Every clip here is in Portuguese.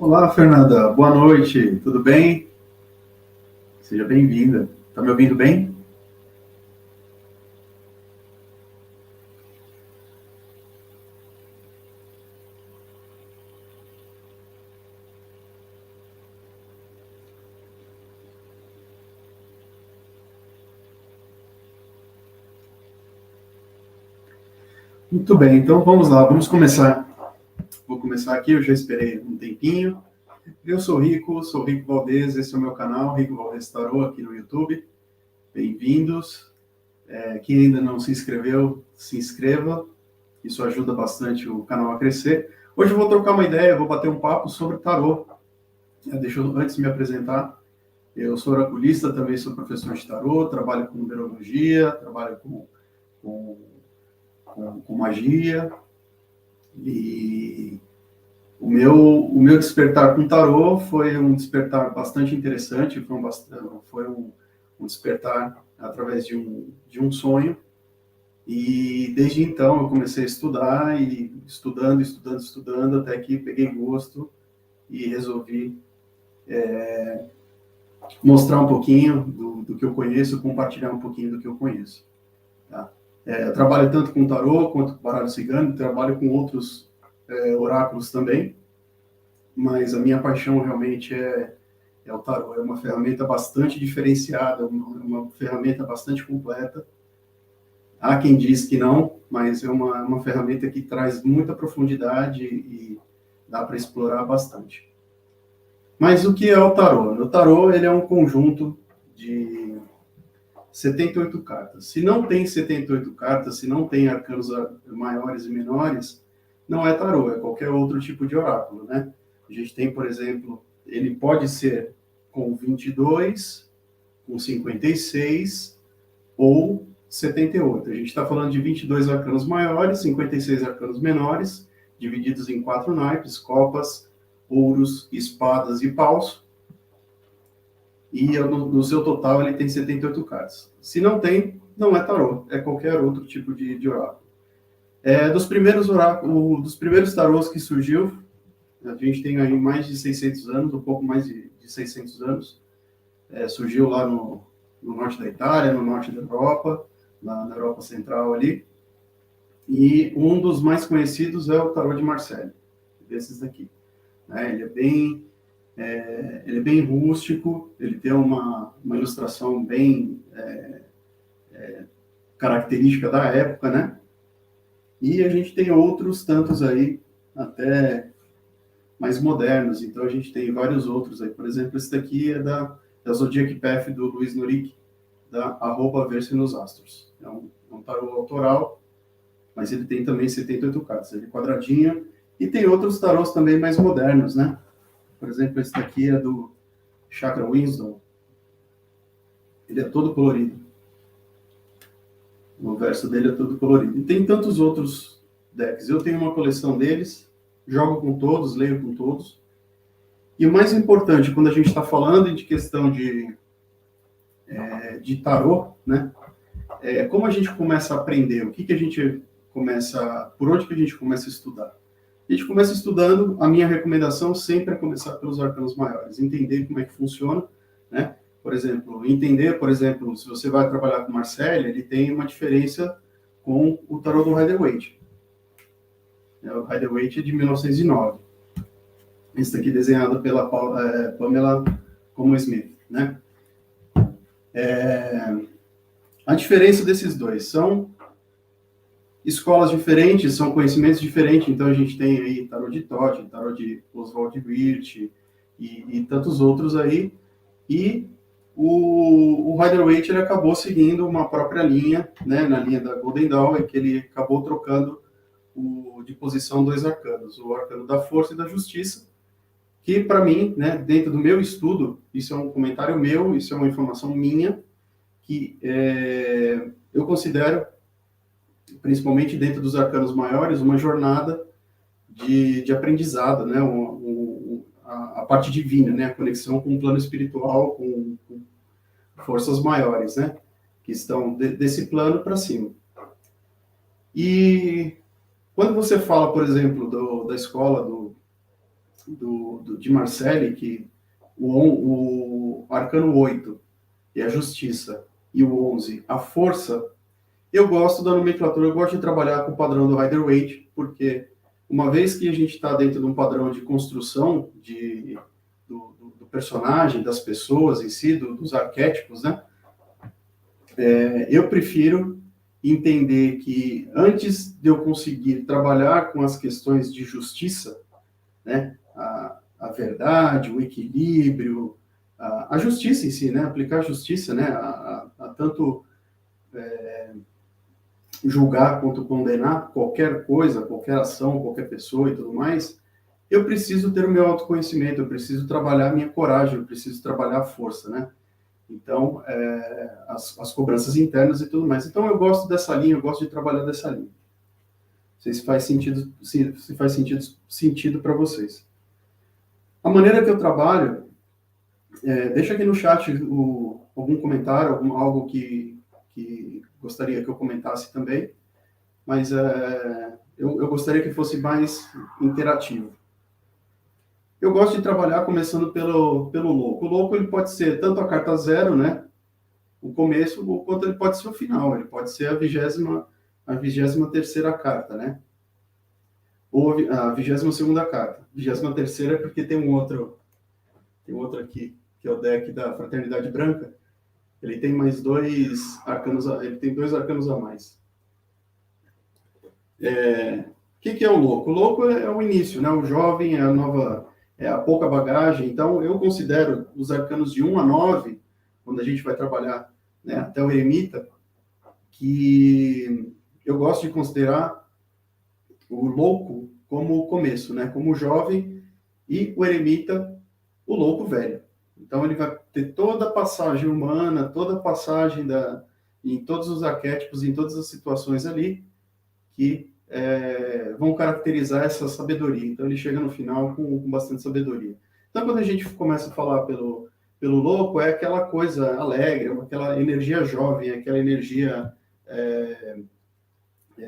Olá, Fernanda. Boa noite. Tudo bem? Seja bem-vinda. Tá me ouvindo bem? Muito bem. Então vamos lá. Vamos começar. Vou começar aqui. Eu já esperei um tempinho. Eu sou Rico Valdez. Esse é o meu canal, Rico Valdez Tarô, aqui no YouTube. Bem-vindos. Quem ainda não se inscreveu, se inscreva. Isso ajuda bastante o canal a crescer. Hoje eu vou trocar uma ideia, vou bater um papo sobre tarô. Deixa eu, antes de me apresentar, eu sou oraculista, também sou professor de tarô, trabalho com numerologia, trabalho com, com magia, e o meu despertar com tarô foi um despertar bastante interessante, foi um despertar através de um sonho, e desde então eu comecei a estudar, e estudando, até que peguei gosto e resolvi mostrar um pouquinho do que eu conheço, compartilhar um pouquinho do que eu conheço. Tá? Eu trabalho tanto com tarô quanto com baralho cigano, trabalho com outros oráculos também, mas a minha paixão realmente é o tarô. É uma ferramenta bastante diferenciada, uma ferramenta bastante completa. Há quem diz que não, mas é uma ferramenta que traz muita profundidade e dá para explorar bastante. Mas o que é o tarô? O tarô ele é um conjunto de 78 cartas. Se não tem 78 cartas, se não tem arcanos maiores e menores, não é tarô, é qualquer outro tipo de oráculo, né? A gente tem, por exemplo, ele pode ser com 22, com 56 ou 78. A gente está falando de 22 arcanos maiores, 56 arcanos menores, divididos em 4 naipes: copas, ouros, espadas e paus. E no seu total ele tem 78 cartas. Se não tem, não é tarô, é qualquer outro tipo de oráculo. Dos primeiros oráculos, dos primeiros tarôs que surgiu, a gente tem aí mais de 600 anos, um pouco mais de 600 anos. Surgiu lá no norte da Itália, no norte da Europa, na Europa Central ali. E um dos mais conhecidos é o tarô de Marseille, desses daqui. Ele é bem rústico, ele tem uma ilustração bem característica da época, né? E a gente tem outros tantos aí, até mais modernos. Então a gente tem vários outros aí. Por exemplo, esse daqui é da Zodiac Path do Luiz Norick, da @Ver-se nos Astros. É um tarô autoral, mas ele tem também 78 cartas. Ele é quadradinho. E tem outros tarôs também mais modernos, né? Por exemplo, esse daqui é do Chakra Wisdom. Ele é todo colorido. O verso dele é todo colorido. E tem tantos outros decks. Eu tenho uma coleção deles, jogo com todos, leio com todos. E o mais importante, quando a gente está falando de questão de tarô, né? Como a gente começa a aprender? O que a gente começa... Por onde que a gente começa a estudar? A gente começa estudando, a minha recomendação sempre é começar pelos arcanos maiores, entender como é que funciona, né? Por exemplo, se você vai trabalhar com Marseille, ele tem uma diferença com o tarô do Rider-Waite. O Rider-Waite é de 1909. Esse daqui desenhado pela Pamela Como Smith, né? A diferença desses dois são escolas diferentes, são conhecimentos diferentes. Então a gente tem aí tarô de Todd, tarô de Oswald Wirth e tantos outros aí. E o Rider-Waite ele acabou seguindo uma própria linha, né, na linha da Golden Dawn, em que ele acabou trocando de posição dois arcanos, o arcano da força e da justiça, que para mim, né, dentro do meu estudo, isso é um comentário meu, isso é uma informação minha, que eu considero, principalmente dentro dos arcanos maiores, uma jornada de aprendizado, né, a parte divina, né, a conexão com o plano espiritual, com forças maiores, né, que estão desse plano para cima. E quando você fala, por exemplo, da escola de Marcelli, que o arcano 8 é a justiça e o 11 a força, eu gosto da nomenclatura, eu gosto de trabalhar com o padrão do Rider-Waite, porque uma vez que a gente está dentro de um padrão de construção do personagem, das pessoas em si, dos arquétipos, né? Eu prefiro entender que antes de eu conseguir trabalhar com as questões de justiça, né, a verdade, o equilíbrio, a justiça em si, né, aplicar a justiça, né, a tanto julgar quanto condenar qualquer coisa, qualquer ação, qualquer pessoa e tudo mais, eu preciso ter o meu autoconhecimento, eu preciso trabalhar a minha coragem, eu preciso trabalhar a força, né? Então, as cobranças internas e tudo mais. Então, eu gosto dessa linha, eu gosto de trabalhar dessa linha. Não sei se faz sentido, se faz sentido para vocês. A maneira que eu trabalho, deixa aqui no chat algum comentário, algo que gostaria que eu comentasse também, mas eu gostaria que fosse mais interativo. Eu gosto de trabalhar começando pelo louco. O louco ele pode ser tanto a carta 0, né, o começo, quanto ele pode ser o final. Ele pode ser a 23ª carta, né? Ou a 22ª carta. 23ª é porque tem um outro aqui, que é o deck da Fraternidade Branca. Ele tem mais 2 arcanos, ele tem 2 arcanos a mais. O que é o louco? O louco é o início, né? O jovem, é a pouca bagagem. Então, eu considero os arcanos de 1 a 9, quando a gente vai trabalhar, né, até o eremita, que eu gosto de considerar o louco como o começo, né? Como o jovem, e o eremita, o louco velho. Então, ele vai ter toda a passagem humana, toda a passagem em todos os arquétipos, em todas as situações ali, que vão caracterizar essa sabedoria. Então, ele chega no final com bastante sabedoria. Então, quando a gente começa a falar pelo louco, é aquela coisa alegre, aquela energia jovem, aquela energia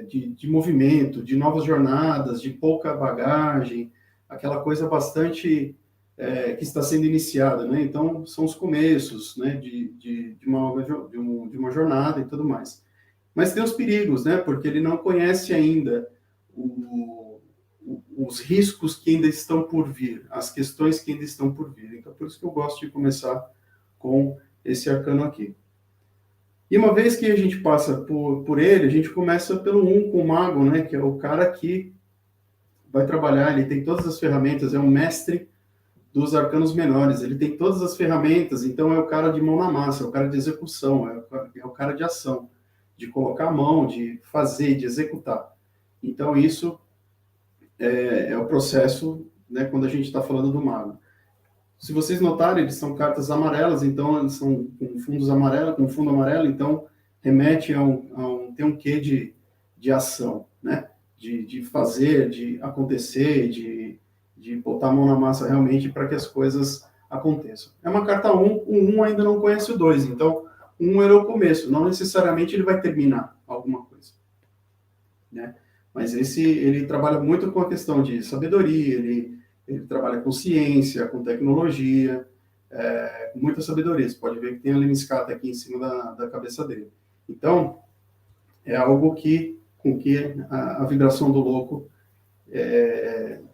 de movimento, de novas jornadas, de pouca bagagem, aquela coisa bastante que está sendo iniciada, né? Então, são os começos, né, de uma jornada e tudo mais. Mas tem os perigos, né? Porque ele não conhece ainda os riscos que ainda estão por vir, as questões que ainda estão por vir. Então, por isso que eu gosto de começar com esse arcano aqui. E uma vez que a gente passa por ele, a gente começa pelo 1 com o mago, né? Que é o cara que vai trabalhar, ele tem todas as ferramentas, é um mestre dos arcanos menores, ele tem todas as ferramentas, então é o cara de mão na massa, é o cara de execução, é o cara de ação, de colocar a mão, de fazer, de executar. Então, isso é o processo, né, quando a gente está falando do mago. Se vocês notarem, eles são cartas amarelas, então eles são com fundo amarelo, então remete tem um quê de ação, né? De fazer, de acontecer, de botar a mão na massa realmente para que as coisas aconteçam. É uma carta 1, o 1 ainda não conhece o 2, então 1 era o começo, não necessariamente ele vai terminar alguma coisa, né? Mas ele trabalha muito com a questão de sabedoria, ele trabalha com ciência, com tecnologia, com muita sabedoria. Você pode ver que tem a lemniscata aqui em cima da cabeça dele. Então, é algo com que a vibração do louco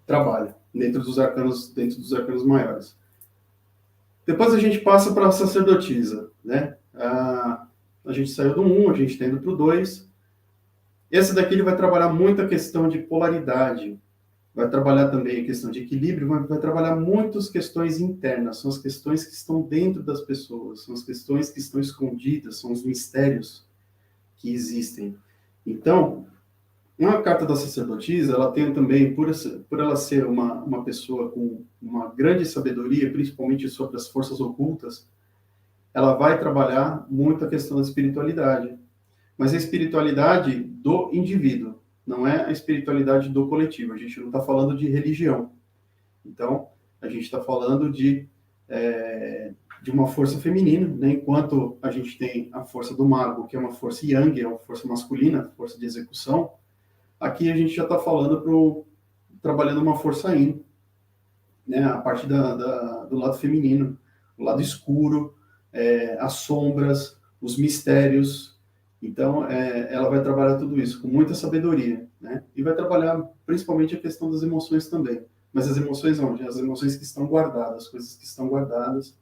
trabalha dentro dos arcanos maiores. Depois a gente passa para a sacerdotisa, né? A gente saiu do 1, a gente está indo para o 2. Esse daqui ele vai trabalhar muito a questão de polaridade, vai trabalhar também a questão de equilíbrio, vai trabalhar muitas questões internas, são as questões que estão dentro das pessoas, são as questões que estão escondidas, são os mistérios que existem. Então, uma carta da sacerdotisa, ela tem também, por ela ser uma pessoa com uma grande sabedoria, principalmente sobre as forças ocultas, ela vai trabalhar muito a questão da espiritualidade. Mas a espiritualidade do indivíduo, não é a espiritualidade do coletivo. A gente não está falando de religião. Então, a gente está falando de uma força feminina, né? Enquanto a gente tem a força do mago, que é uma força yang, é uma força masculina, força de execução, aqui a gente já está falando trabalhando uma força yin, né, a parte do lado feminino, o lado escuro, as sombras, os mistérios. Então, ela vai trabalhar tudo isso com muita sabedoria, né? E vai trabalhar principalmente a questão das emoções também. Mas as emoções onde? As emoções que estão guardadas, as coisas que estão guardadas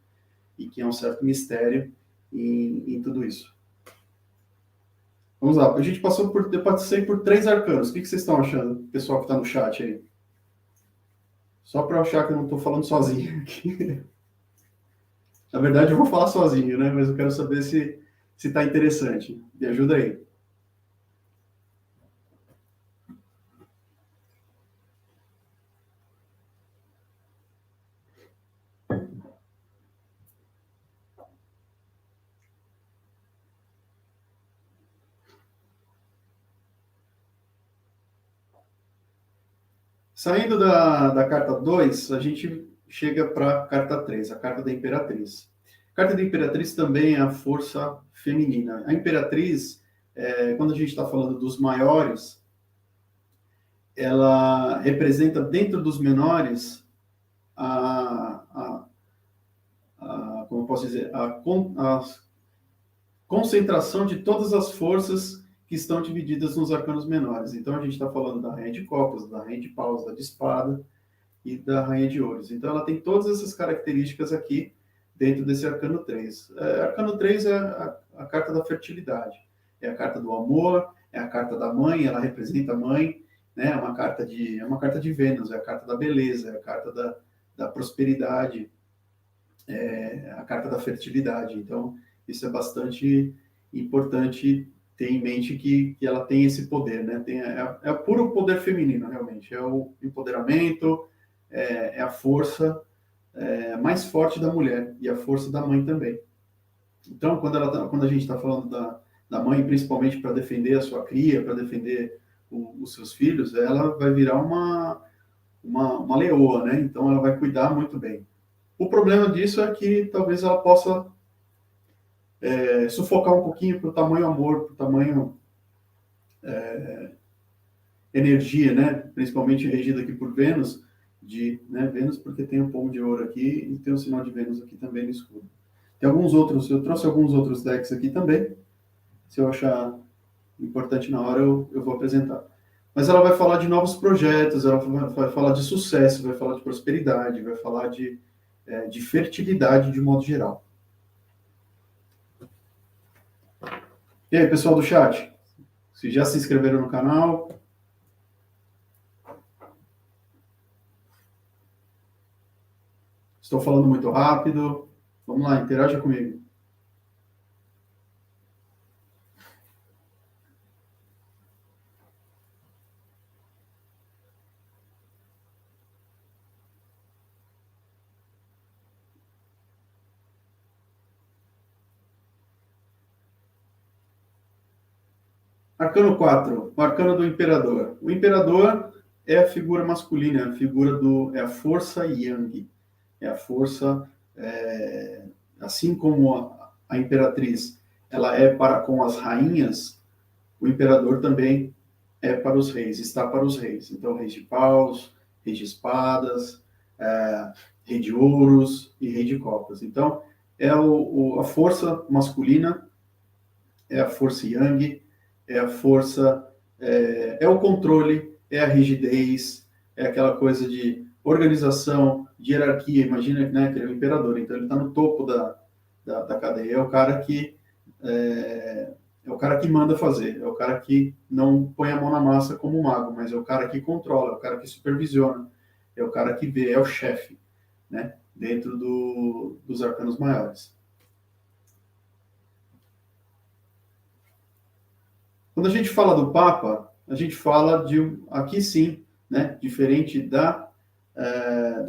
e que é um certo mistério em tudo isso. Vamos lá, a gente eu passei por 3 arcanos. O que vocês estão achando, pessoal que está no chat aí? Só para achar que eu não estou falando sozinho aqui. Na verdade, eu vou falar sozinho, né? Mas eu quero saber se está interessante. Me ajuda aí. Saindo da carta 2, a gente chega para a carta 3, a carta da Imperatriz. A carta da Imperatriz também é a força feminina. A Imperatriz, quando a gente está falando dos maiores, ela representa dentro dos menores como eu posso dizer, a concentração de todas as forças que estão divididas nos arcanos menores. Então a gente está falando da Rainha de Copas, da Rainha de Paus, da de Espada e da Rainha de Ouros. Então ela tem todas essas características aqui dentro desse arcano 3. Arcano 3 é a carta da fertilidade, é a carta do amor, é a carta da mãe, ela representa a mãe, né? É uma carta de Vênus, é a carta da beleza, é a carta da prosperidade, é a carta da fertilidade. Então, isso é bastante importante ter em mente que ela tem esse poder, né? É o puro poder feminino, realmente. É o empoderamento, é a força mais forte da mulher e a força da mãe também. Então, quando a gente está falando da mãe, principalmente para defender a sua cria, para defender os seus filhos, ela vai virar uma leoa, né? Então, ela vai cuidar muito bem. O problema disso é que talvez ela possa sufocar um pouquinho para o tamanho amor, para o tamanho energia, né? Principalmente regida aqui por Vênus, né? Vênus porque tem o pomo de ouro aqui e tem o sinal de Vênus aqui também no escudo. Tem alguns outros, eu trouxe alguns outros decks aqui também. Se eu achar importante na hora, eu vou apresentar. Mas ela vai falar de novos projetos, ela vai falar de sucesso, vai falar de prosperidade, vai falar de fertilidade de modo geral. E aí, pessoal do chat? Se já se inscreveram no canal? Estou falando muito rápido? Vamos lá, interaja comigo. Arcano 4, o arcano do imperador. O imperador é a figura masculina, é a força yang, é a força, assim como a imperatriz, ela é para com as rainhas, o imperador também é para os reis, está para os reis. Então, rei de paus, rei de espadas, rei de ouros e rei de copas. Então, é a força masculina, é a força yang, é a força, é o controle, é a rigidez, é aquela coisa de organização, de hierarquia. Imagina, né, que ele é o imperador, então ele está no topo da cadeia. É o cara que manda fazer, é o cara que não põe a mão na massa como um mago, mas é o cara que controla, é o cara que supervisiona, é o cara que vê, é o chefe, né, dentro dos arcanos maiores. Quando a gente fala do Papa, a gente fala aqui sim, né, diferente da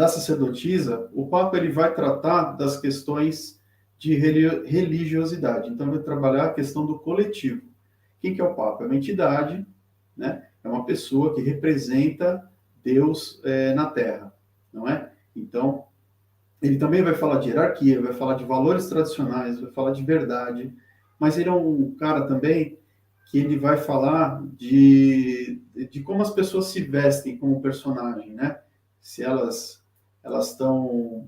sacerdotisa, o Papa ele vai tratar das questões de religiosidade. Então, vai trabalhar a questão do coletivo. Quem que é o Papa? É uma entidade, né? É uma pessoa que representa Deus na Terra, não é? Então, ele também vai falar de hierarquia, vai falar de valores tradicionais, vai falar de verdade, mas ele é um cara também que ele vai falar de como as pessoas se vestem como personagem, né? Se elas elas estão...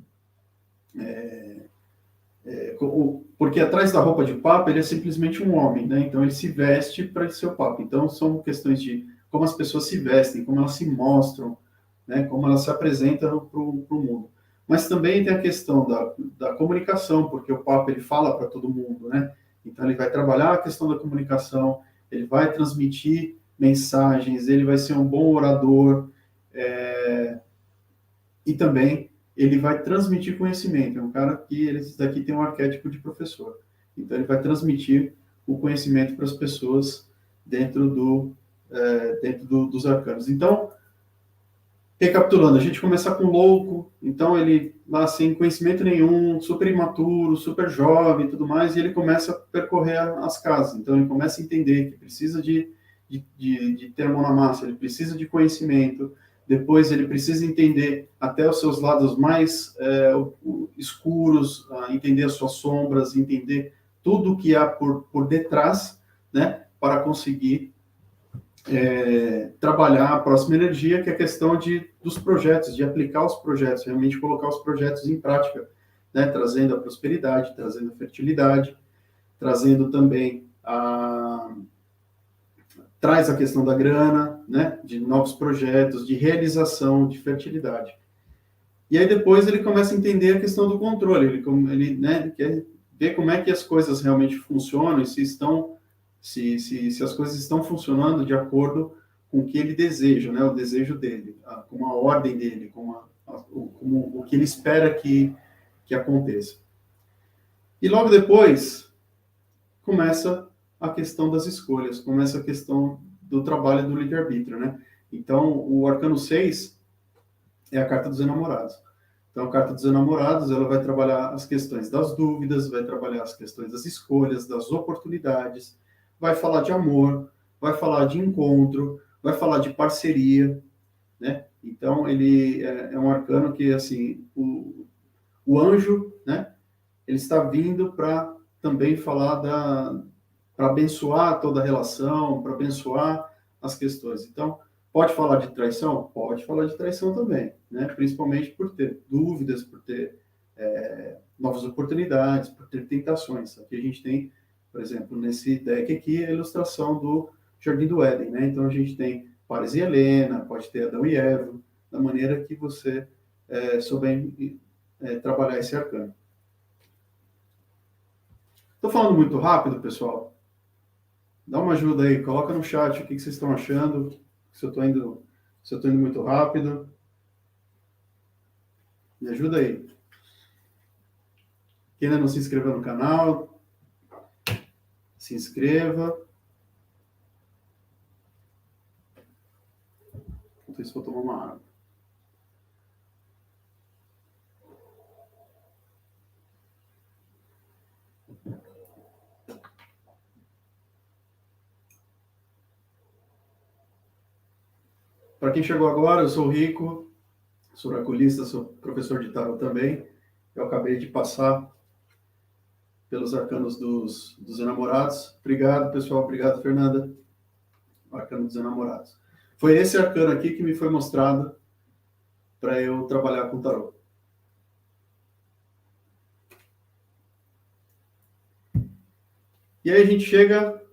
porque atrás da roupa de Papa, ele é simplesmente um homem, né? Então, ele se veste para ser o Papa. Então, são questões de como as pessoas se vestem, como elas se mostram, né? Como elas se apresentam para o mundo. Mas também tem a questão da comunicação, porque o Papa, ele fala para todo mundo, né? Então, ele vai trabalhar a questão da comunicação, ele vai transmitir mensagens, ele vai ser um bom orador, e também ele vai transmitir conhecimento. É um cara que esse daqui tem um arquétipo de professor. Então ele vai transmitir o conhecimento para as pessoas dentro dos arcanos. Então, recapitulando, a gente começa com louco, então ele lá sem conhecimento nenhum, super imaturo, super jovem e tudo mais, e ele começa a percorrer as casas. Então ele começa a entender que precisa de ter a mão na massa, ele precisa de conhecimento, depois ele precisa entender até os seus lados mais escuros, entender as suas sombras, entender tudo o que há por detrás, né, para conseguir trabalhar a próxima energia, que é a questão dos projetos, de aplicar os projetos, realmente colocar os projetos em prática, né, trazendo a prosperidade, trazendo a fertilidade, trazendo também traz a questão da grana, né, de novos projetos, de realização, de fertilidade. E aí depois ele começa a entender a questão do controle, ele né, quer ver como é que as coisas realmente funcionam e se as coisas estão funcionando de acordo com o que ele deseja, né, o desejo dele, com a ordem dele, com o que ele espera que aconteça. E logo depois começa a questão das escolhas, começa a questão do trabalho do livre-arbítrio, né? Então, o Arcano 6 é a carta dos enamorados. Então, a carta dos enamorados, ela vai trabalhar as questões das dúvidas, vai trabalhar as questões das escolhas, das oportunidades, vai falar de amor, vai falar de encontro, vai falar de parceria, né? Então, ele é um arcano que, assim, o anjo, né? Ele está vindo para também falar para abençoar toda a relação, para abençoar as questões. Então, pode falar de traição? Pode falar de traição também, né? Principalmente por ter dúvidas, por ter novas oportunidades, por ter tentações. Aqui a gente tem, por exemplo, nesse deck aqui, a ilustração do Jardim do Éden, né? Então, a gente tem Paris e Helena, pode ter Adão e Eva, da maneira que você souber trabalhar esse arcano. Estou falando muito rápido, pessoal? Dá uma ajuda aí, coloca no chat o que vocês estão achando, se eu estou indo muito rápido. Me ajuda aí. Quem ainda não se inscreveu no canal, se inscreva. Enquanto isso, vou tomar uma água. Para quem chegou agora, eu sou o Rico, sou oraculista, sou professor de tarot também. Eu acabei de passar pelos arcanos dos enamorados. Obrigado, pessoal. Obrigado, Fernanda. O arcano dos enamorados. Foi esse arcano aqui que me foi mostrado para eu trabalhar com tarot. E aí a gente chega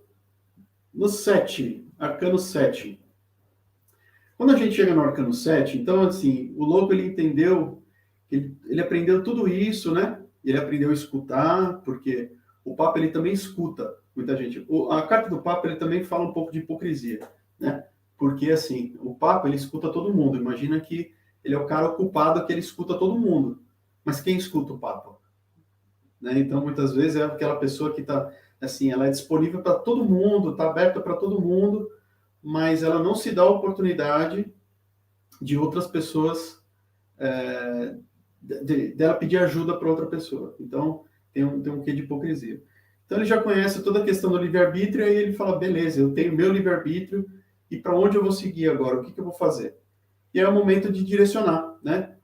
no 7, arcano 7. Quando a gente chega no arcano 7, então, assim, o louco, ele entendeu, ele aprendeu tudo isso, né? Ele aprendeu a escutar, porque o Papa, ele também escuta muita gente. A carta do Papa, ele também fala um pouco de hipocrisia, né? Porque, assim, o Papa, ele escuta todo mundo. Imagina que ele é o cara ocupado que ele escuta todo mundo. Mas quem escuta o Papa? Né? Então, muitas vezes, é aquela pessoa que está, assim, ela é disponível para todo mundo, está aberta para todo mundo, mas ela não se dá a oportunidade de outras pessoas, dela pedir ajuda para outra pessoa. Então, tem um quê de hipocrisia. Então, ele já conhece toda a questão do livre-arbítrio, e aí ele fala, beleza, eu tenho meu livre-arbítrio, e para onde eu vou seguir agora? O que eu vou fazer? E é o momento de direcionar, né?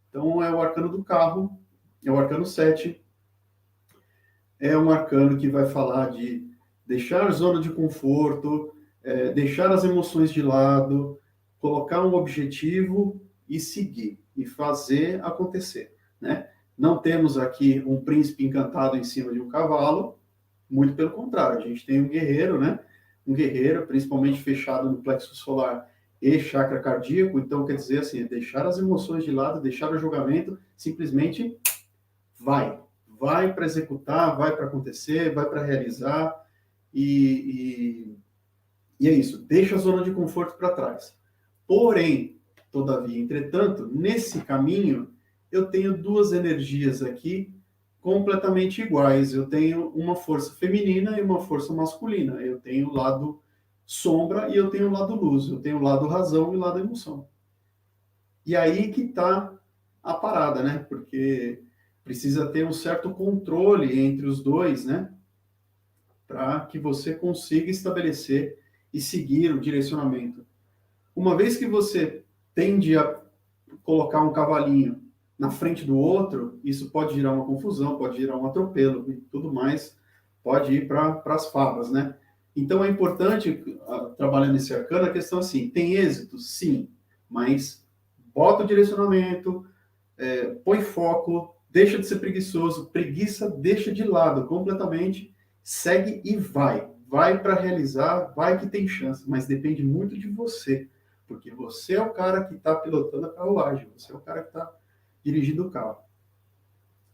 Então, é o arcano do carro, é o arcano 7, é um arcano que vai falar de deixar a zona de conforto, deixar as emoções de lado, colocar um objetivo e seguir, e fazer acontecer, né? Não temos aqui um príncipe encantado em cima de um cavalo, muito pelo contrário, a gente tem um guerreiro, né? Um guerreiro, principalmente fechado no plexo solar e chakra cardíaco, então quer dizer assim, deixar as emoções de lado, deixar o julgamento, simplesmente vai para executar, vai para acontecer, vai para realizar, e é isso, deixa a zona de conforto para trás. Porém, todavia, entretanto, nesse caminho, eu tenho duas energias aqui completamente iguais. Eu tenho uma força feminina e uma força masculina. Eu tenho o lado sombra e eu tenho o lado luz. Eu tenho o lado razão e o lado emoção. E aí que está a parada, né? Porque precisa ter um certo controle entre os dois, né? Para que você consiga estabelecer e seguir o direcionamento. Uma vez que você tende a colocar um cavalinho na frente do outro, isso pode gerar uma confusão, pode gerar um atropelo e tudo mais, pode ir para as favas, né? Então é importante, trabalhando esse arcano, a questão assim, tem êxito? Sim, mas bota o direcionamento, põe foco, deixa de ser preguiçoso, preguiça deixa de lado completamente, segue e vai. Vai para realizar, vai que tem chance, mas depende muito de você, porque você é o cara que está pilotando a carruagem, você é o cara que está dirigindo o carro.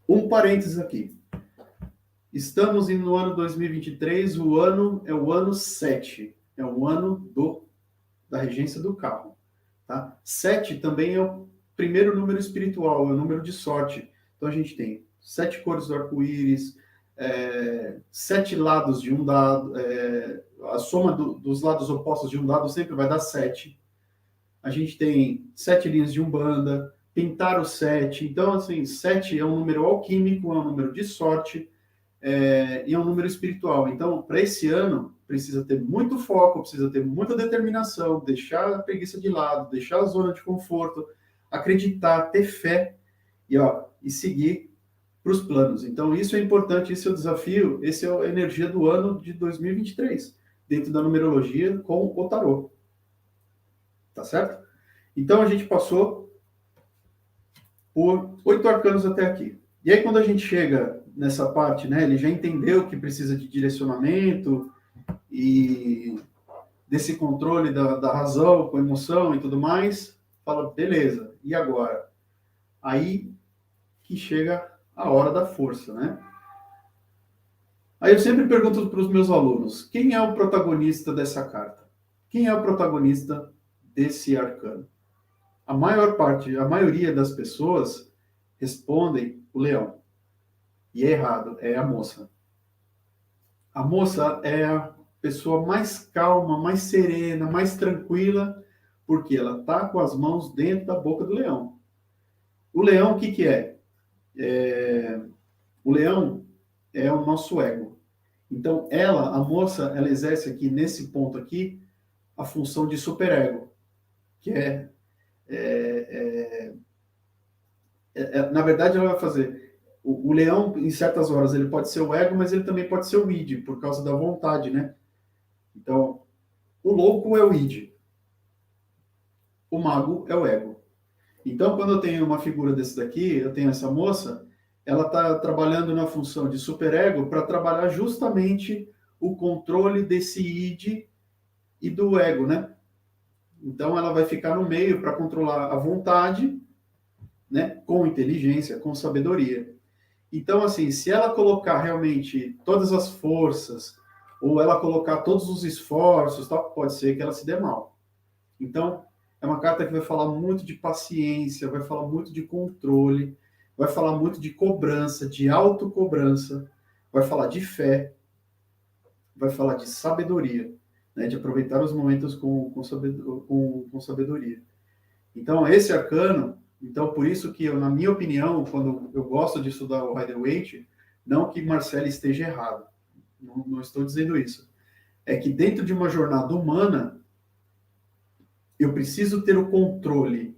Um parênteses aqui. Estamos no ano 2023, o ano é o ano 7, é o ano da regência do carro. Tá? 7 também é o primeiro número espiritual, é o número de sorte. Então a gente tem 7 cores do arco-íris, 7 lados de um dado, a soma dos lados opostos de um dado sempre vai dar 7. A gente tem 7 linhas de Umbanda, pintar o 7. Então, assim, 7 é um número alquímico, é um número de sorte, e é um número espiritual. Então, para esse ano, precisa ter muito foco, precisa ter muita determinação, deixar a preguiça de lado, deixar a zona de conforto, acreditar, ter fé e seguir para os planos. Então, isso é importante, esse é o desafio, esse é a energia do ano de 2023, dentro da numerologia com o tarô. Tá certo? Então, a gente passou por 8 arcanos até aqui. E aí, quando a gente chega nessa parte, né, ele já entendeu que precisa de direcionamento e desse controle da razão, com emoção e tudo mais, fala, beleza, e agora? Aí que chega a hora da força, né? Aí eu sempre pergunto para os meus alunos, quem é o protagonista dessa carta? Quem é o protagonista desse arcano? A maioria das pessoas respondem o leão. E é errado, é a moça. A moça é a pessoa mais calma, mais serena, mais tranquila, porque ela está com as mãos dentro da boca do leão. O leão, o que, que é? O leão é o nosso ego. Então, a moça, ela exerce aqui, nesse ponto aqui, a função de superego, que na verdade, ela vai fazer. O leão, em certas horas, ele pode ser o ego, mas ele também pode ser o id, por causa da vontade, né? Então, o louco é o id, o mago é o ego. Então, quando eu tenho uma figura desse daqui, eu tenho essa moça, ela está trabalhando na função de superego para trabalhar justamente o controle desse id e do ego, né? Então, ela vai ficar no meio para controlar a vontade, né? Com inteligência, com sabedoria. Então, assim, se ela colocar realmente todas as forças, ou ela colocar todos os esforços, tal, pode ser que ela se dê mal. Então, é uma carta que vai falar muito de paciência, vai falar muito de controle, vai falar muito de cobrança, de autocobrança, vai falar de fé, vai falar de sabedoria, né, de aproveitar os momentos com sabedoria. Então, esse arcano, então por isso que, na minha opinião, quando eu gosto de estudar o Rider-Waite, não que Marcelle esteja errado, não estou dizendo isso, é que dentro de uma jornada humana, eu preciso ter o controle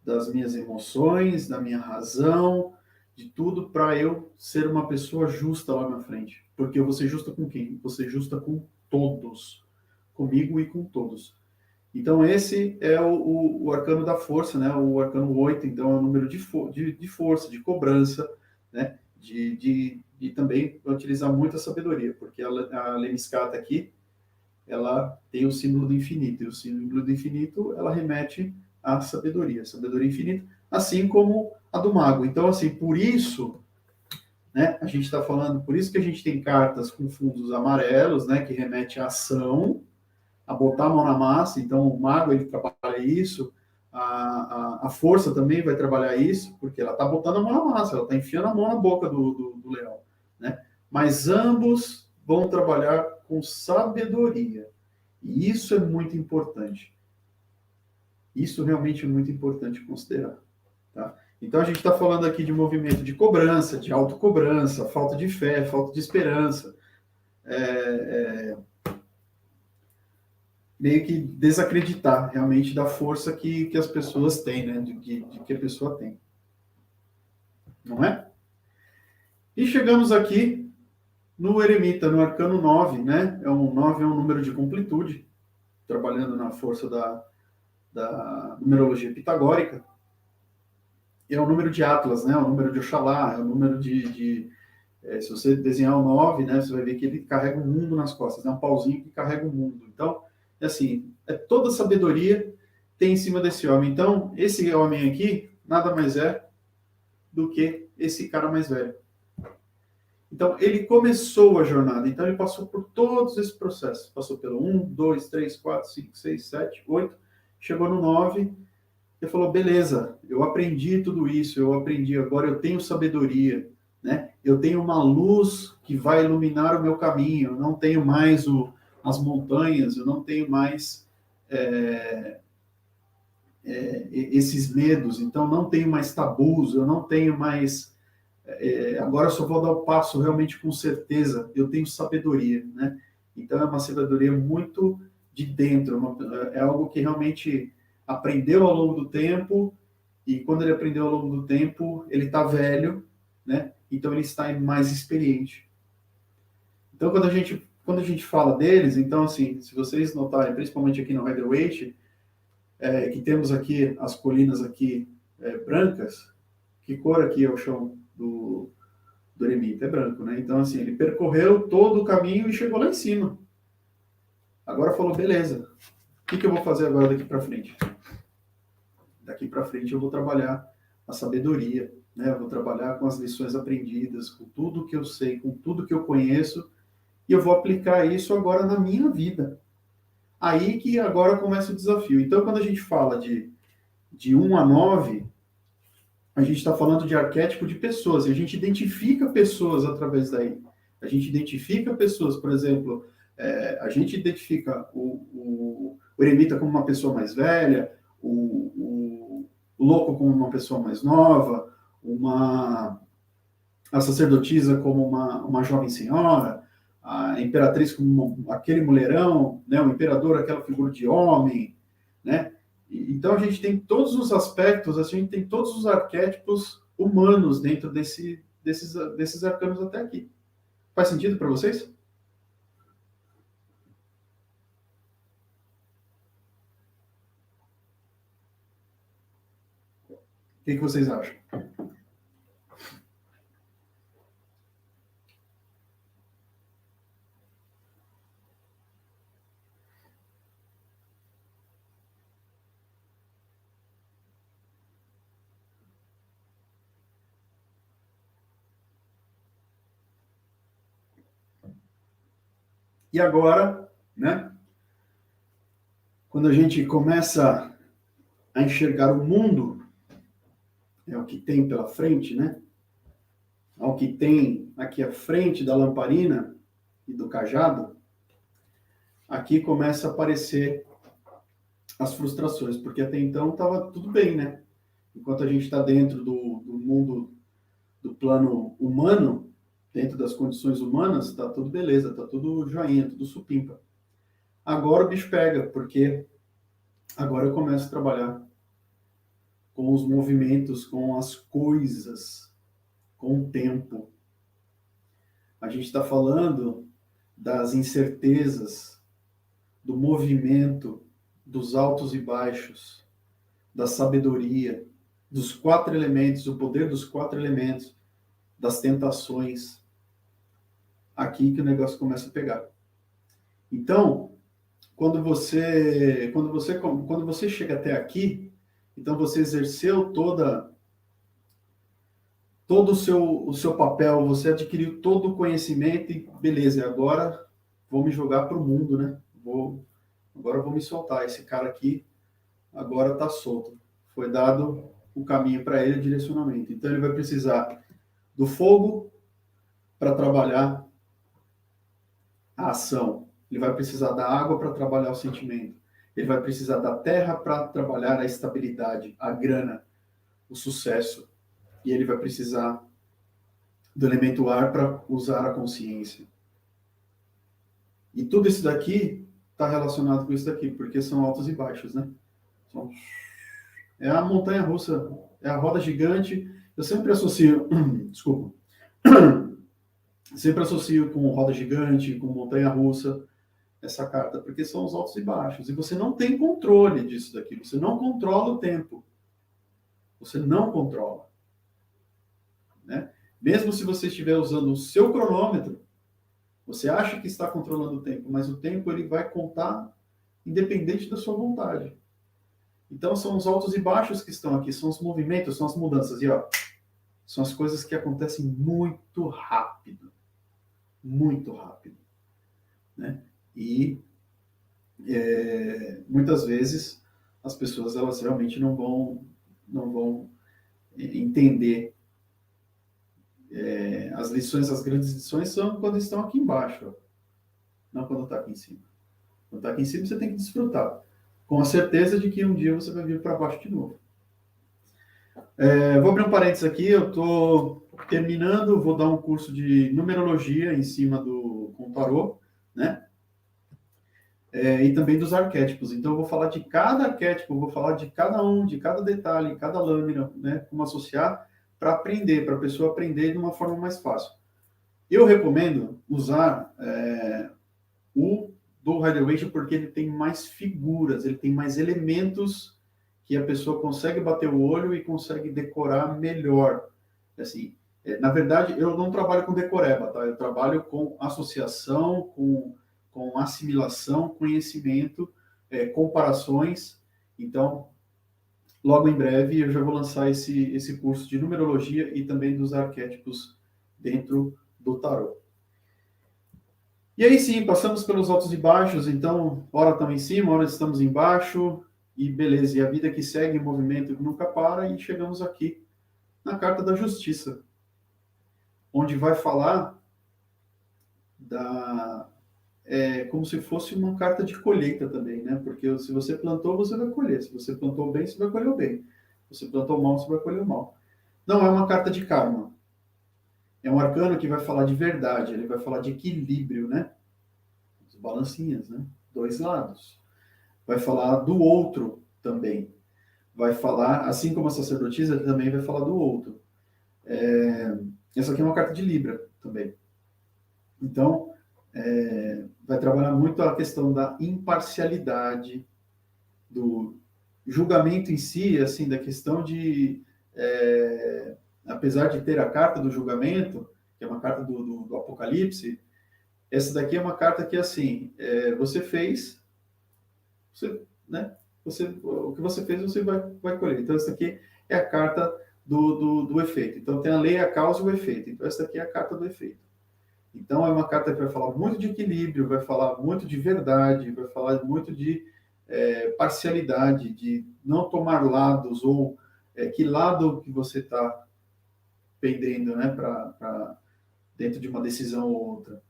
das minhas emoções, da minha razão, de tudo para eu ser uma pessoa justa lá na frente. Porque eu vou ser justa com quem? Vou ser justa com todos. Comigo e com todos. Então, esse é o arcano da força, né? O arcano 8, então, é o número de força, de cobrança, né? De também utilizar muito a sabedoria, porque a Lemniscata aqui, ela tem o símbolo do infinito, e o símbolo do infinito, ela remete à sabedoria infinita, assim como a do mago. Então, assim, por isso, né, a gente está falando, por isso que a gente tem cartas com fundos amarelos, né, que remete à ação, a botar a mão na massa. Então, o mago, ele trabalha isso, a força também vai trabalhar isso, porque ela está botando a mão na massa, ela está enfiando a mão na boca do leão, né? Mas ambos vão trabalhar com sabedoria. E isso é muito importante. Isso realmente é muito importante considerar. Tá? Então, a gente está falando aqui de movimento de cobrança, de autocobrança, falta de fé, falta de esperança. Meio que desacreditar realmente da força que as pessoas têm, né? De que a pessoa tem. Não é? E chegamos aqui no eremita, no arcano 9, né? 9 é um número de completude, trabalhando na força da numerologia pitagórica. É o número de Atlas, né? É o número de Oxalá, é o número se você desenhar o 9, né? Você vai ver que ele carrega o mundo nas costas, é um pauzinho que carrega o mundo. Então, é assim, toda sabedoria tem em cima desse homem. Então, esse homem aqui nada mais é do que esse cara mais velho. Então, ele começou a jornada. Então, ele passou por todos esses processos. Passou pelo 1, 2, 3, 4, 5, 6, 7, 8. Chegou no 9 e falou, beleza, eu aprendi tudo isso, eu aprendi, agora eu tenho sabedoria, né? Eu tenho uma luz que vai iluminar o meu caminho, eu não tenho mais as montanhas, eu não tenho mais esses medos, então não tenho mais tabus, eu não tenho mais. Agora eu só vou dar o passo realmente com certeza, eu tenho sabedoria, né? Então é uma sabedoria muito de dentro, é algo que realmente aprendeu ao longo do tempo, e quando ele aprendeu ao longo do tempo, ele está velho, né? Então ele está mais experiente. Então quando a gente fala deles, então assim, se vocês notarem, principalmente aqui no Rider-Waite, que temos aqui as colinas aqui brancas, que cor aqui é o chão do eremita? É branco, né? Então assim, ele percorreu todo o caminho e chegou lá em cima. Agora falou, beleza, o que eu vou fazer agora daqui para frente? Daqui para frente eu vou trabalhar a sabedoria, né? Eu vou trabalhar com as lições aprendidas, com tudo que eu sei, com tudo que eu conheço, e eu vou aplicar isso agora na minha vida. Aí que agora começa o desafio. Então, quando a gente fala de 1 a 9, a gente está falando de arquétipo de pessoas, e a gente identifica pessoas através daí. A gente identifica pessoas, por exemplo, a gente identifica o eremita como uma pessoa mais velha, o louco como uma pessoa mais nova, a sacerdotisa como uma jovem senhora, a imperatriz como aquele mulherão, né, o imperador aquela figura de homem, né? Então a gente tem todos os aspectos, a gente tem todos os arquétipos humanos dentro desses arcanos até aqui. Faz sentido para vocês? O que vocês acham? E agora, né? Quando a gente começa a enxergar o mundo, é o que tem pela frente, né? Ao que tem aqui à frente da lamparina e do cajado, aqui começa a aparecer as frustrações, porque até então estava tudo bem, né? Enquanto a gente está dentro do mundo, do plano humano, dentro das condições humanas, está tudo beleza, está tudo joinha, tudo supimpa. Agora o bicho pega, porque agora eu começo a trabalhar com os movimentos, com as coisas, com o tempo. A gente está falando das incertezas, do movimento, dos altos e baixos, da sabedoria, dos 4 elementos, o poder dos 4 elementos, das tentações, aqui que o negócio começa a pegar. Então, quando você chega até aqui, então você exerceu todo o seu papel, você adquiriu todo o conhecimento e beleza, agora vou me jogar para o mundo, né? Agora eu vou me soltar. Esse cara aqui agora está solto. Foi dado o caminho para ele, o direcionamento. Então ele vai precisar do fogo para trabalhar a ação. Ele vai precisar da água para trabalhar o sentimento. Ele vai precisar da terra para trabalhar a estabilidade, a grana, o sucesso. E ele vai precisar do elemento ar para usar a consciência. E tudo isso daqui está relacionado com isso daqui, porque são altos e baixos, né? É a montanha russa, é a roda gigante. Eu sempre associo, desculpa, sempre associo com roda gigante, com montanha russa, essa carta, porque são os altos e baixos. E você não tem controle disso daqui, você não controla o tempo. Você não controla. Né? Mesmo se você estiver usando o seu cronômetro, você acha que está controlando o tempo, mas o tempo ele vai contar independente da sua vontade. Então são os altos e baixos que estão aqui, são os movimentos, são as mudanças. E ó, são as coisas que acontecem muito rápido. Muito rápido. Né? E muitas vezes as pessoas elas realmente não vão entender. As lições, as grandes lições são quando estão aqui embaixo, ó. Não quando está aqui em cima. Quando está aqui em cima você tem que desfrutar, com a certeza de que um dia você vai vir para baixo de novo. Vou abrir um parênteses aqui, eu estou terminando, vou dar um curso de numerologia em cima com tarô, né? E também dos arquétipos. Então, eu vou falar de cada arquétipo, vou falar de cada um, de cada detalhe, cada lâmina, né? Como associar, para aprender, para a pessoa aprender de uma forma mais fácil. Eu recomendo usar o do Rider-Waite porque ele tem mais figuras, ele tem mais elementos que a pessoa consegue bater o olho e consegue decorar melhor. Assim, na verdade, eu não trabalho com decoreba, tá? Eu trabalho com associação, com assimilação, conhecimento, comparações. Então, logo em breve, eu já vou lançar esse curso de numerologia e também dos arquétipos dentro do tarô. E aí sim, passamos pelos altos e baixos, então, hora estamos em cima, hora estamos embaixo, e beleza, e a vida que segue em movimento que nunca para, e chegamos aqui na Carta da Justiça, onde vai falar como se fosse uma carta de colheita também, né? Porque se você plantou, você vai colher. Se você plantou bem, você vai colher o bem. Se você plantou mal, você vai colher o mal. Não é uma carta de karma. É um arcano que vai falar de verdade, ele vai falar de equilíbrio, né? As balancinhas, né? Dois lados. Vai falar do outro também. Vai falar, assim como a sacerdotisa, ele também vai falar do outro. Essa aqui é uma carta de Libra também. Então, vai trabalhar muito a questão da imparcialidade, do julgamento em si, assim, da questão de, apesar de ter a carta do julgamento, que é uma carta do Apocalipse, essa daqui é uma carta que, assim, você fez, né? O que você fez, você vai colher. Então, essa aqui é a carta do efeito. Então, tem a lei, a causa e o efeito. Então, essa aqui é a carta do efeito. Então, é uma carta que vai falar muito de equilíbrio, vai falar muito de verdade, vai falar muito de parcialidade, de não tomar lados, ou que lado que você está pendendo, né, dentro de uma decisão ou outra,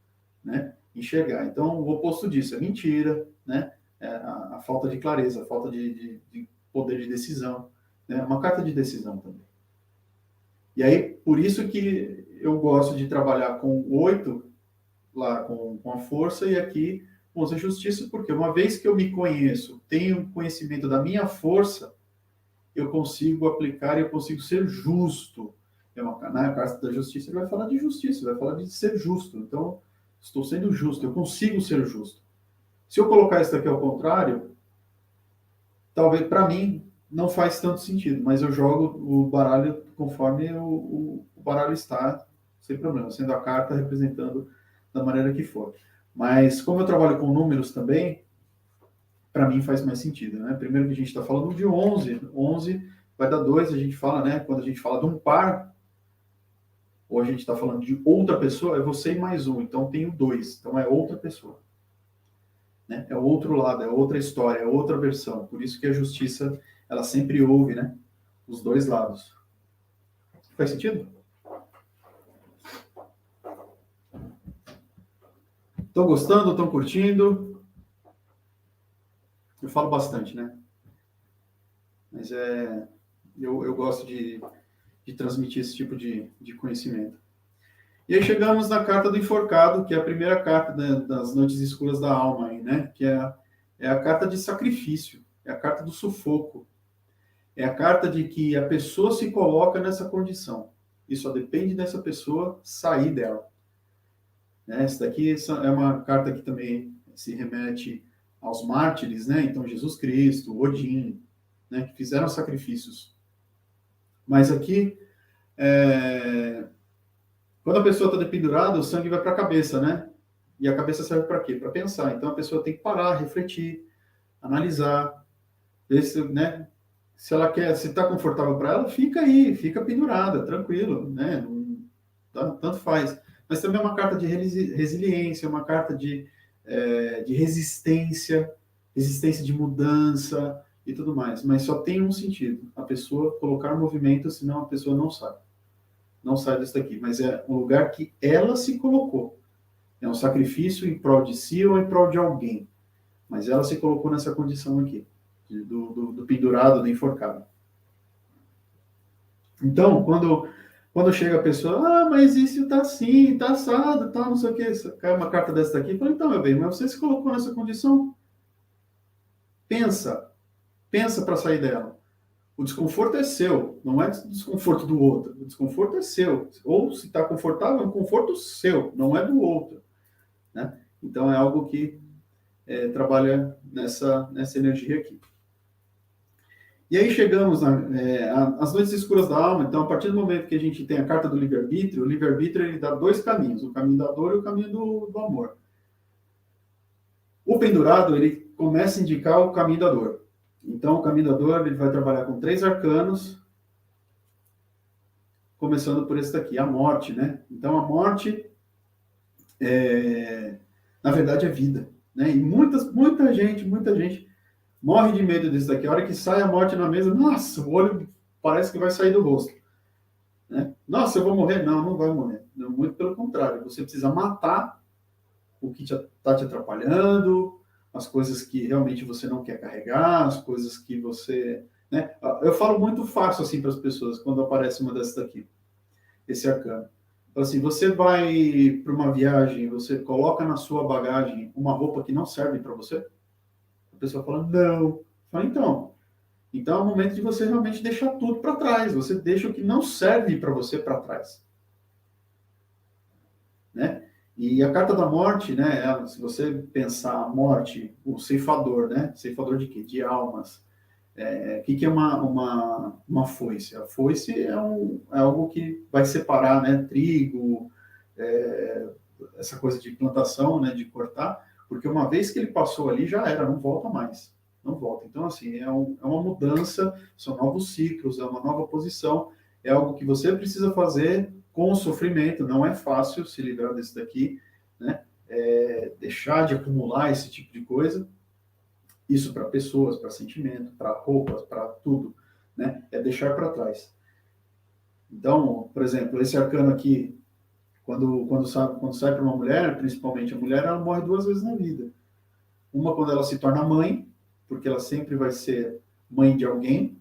né, enxergar. Então, o oposto disso é mentira, né, a falta de clareza, a falta de poder de decisão, né, uma carta de decisão também. E aí, por isso que eu gosto de trabalhar com o 8, lá com a força, e aqui com a justiça, porque uma vez que eu me conheço, tenho conhecimento da minha força, eu consigo aplicar e eu consigo ser justo. Na carta da justiça ele vai falar de justiça, vai falar de ser justo. Então, estou sendo justo, eu consigo ser justo. Se eu colocar isso aqui ao contrário, talvez para mim não faz tanto sentido, mas eu jogo o baralho conforme o baralho está, sem problema, sendo a carta representando da maneira que for. Mas como eu trabalho com números também, para mim faz mais sentido, né? Primeiro que a gente está falando de 11, 11 vai dar 2, a gente fala, né? Quando a gente fala de um par, ou a gente está falando de outra pessoa, é você e mais um, então tenho 2, então é outra pessoa. Né? É o outro lado, é outra história, é outra versão. Por isso que a justiça, ela sempre ouve, né? Os dois lados. Faz sentido? Estão gostando? Estão curtindo? Eu falo bastante, né? Mas eu gosto de transmitir esse tipo de conhecimento. E aí chegamos na carta do enforcado, que é a primeira carta das noites escuras da alma, aí, né? Que é a carta de sacrifício, é a carta do sufoco. É a carta de que a pessoa se coloca nessa condição. E só depende dessa pessoa sair dela. Né? Essa daqui é uma carta que também se remete aos mártires, né? Então, Jesus Cristo, Odin, né? Que fizeram sacrifícios. Mas aqui, quando a pessoa está dependurada, o sangue vai para a cabeça, né? E a cabeça serve para quê? Para pensar. Então, a pessoa tem que parar, refletir, analisar, ver se, né? Se ela quer, se está confortável para ela, fica aí, fica pendurada, tranquilo, né? Tanto faz. Mas também é uma carta de resiliência, uma carta de resistência, resistência de mudança e tudo mais. Mas só tem um sentido: a pessoa colocar movimento, senão a pessoa não sai. Não sai disso daqui. Mas é um lugar que ela se colocou. É um sacrifício em prol de si ou em prol de alguém. Mas ela se colocou nessa condição aqui, do pendurado, do enforcado. Então, quando chega a pessoa, mas isso tá assim, tá assado, tá, não sei o que, cai uma carta dessa daqui, eu falo, então, meu bem, mas você se colocou nessa condição? Pensa para sair dela. O desconforto é seu, não é desconforto do outro. O desconforto é seu. Ou se está confortável, é um conforto seu, não é do outro. Né? Então, é algo que trabalha nessa energia aqui. E aí chegamos às noites escuras da alma. Então, a partir do momento que a gente tem a carta do livre-arbítrio, o livre-arbítrio ele dá dois caminhos, o caminho da dor e o caminho do amor. O pendurado, ele começa a indicar o caminho da dor. Então, o caminho da dor, ele vai trabalhar com 3 arcanos, começando por esse daqui, a morte, né? Então, a morte, na verdade, é vida. Né? E muita gente morre de medo disso daqui. A hora que sai a morte na mesa, nossa, o olho parece que vai sair do rosto. Né? Nossa, eu vou morrer? Não, não vai morrer. Não, muito pelo contrário. Você precisa matar o que está te atrapalhando, as coisas que realmente você não quer carregar, as coisas que você... Né? Eu falo muito fácil assim para as pessoas quando aparece uma dessas daqui, esse arcano. Então, assim, você vai para uma viagem, você coloca na sua bagagem uma roupa que não serve para você? A pessoa fala, não. Fala, então é o momento de você realmente deixar tudo para trás. Você deixa o que não serve para você para trás. Né? E a carta da morte, né? Se você pensar a morte, o ceifador, né? Ceifador de quê? De almas. O que é uma foice? A foice é algo que vai separar, né? Trigo, essa coisa de plantação, né? De cortar, porque uma vez que ele passou ali, já era, não volta mais. Não volta. Então, assim, é uma mudança, são novos ciclos, é uma nova posição, é algo que você precisa fazer com o sofrimento, não é fácil se livrar desse daqui, né? Deixar de acumular esse tipo de coisa, isso para pessoas, para sentimento, para roupas, para tudo, né? É deixar para trás. Então, por exemplo, esse arcano aqui, quando sai para uma mulher, principalmente a mulher, ela morre 2 vezes na vida. Uma quando ela se torna mãe, porque ela sempre vai ser mãe de alguém,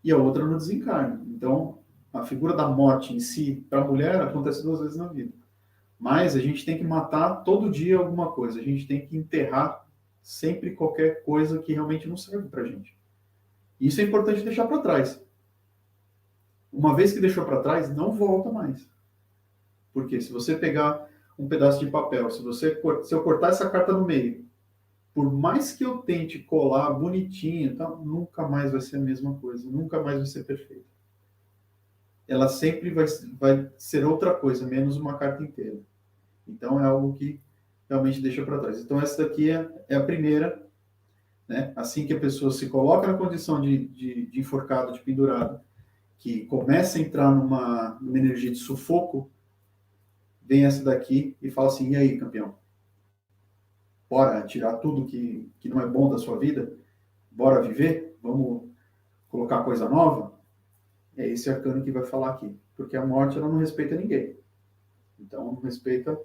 e a outra no desencarne. Então, a figura da morte em si, para a mulher, acontece 2 vezes na vida. Mas a gente tem que matar todo dia alguma coisa, a gente tem que enterrar sempre qualquer coisa que realmente não serve para a gente. Isso é importante deixar para trás. Uma vez que deixou para trás, não volta mais. Porque se você pegar um pedaço de papel, se eu cortar essa carta no meio, por mais que eu tente colar bonitinho, tá, nunca mais vai ser a mesma coisa, nunca mais vai ser perfeito. Ela sempre vai ser outra coisa, menos uma carta inteira. Então, é algo que realmente deixa para trás. Então, essa daqui é a primeira, né? Assim que a pessoa se coloca na condição de enforcado, de pendurado, que começa a entrar numa energia de sufoco, vem essa daqui e fala assim, e aí, campeão? Bora tirar tudo que não é bom da sua vida? Bora viver? Vamos colocar coisa nova? É esse arcano que vai falar aqui. Porque a morte, ela não respeita ninguém. Então, não respeita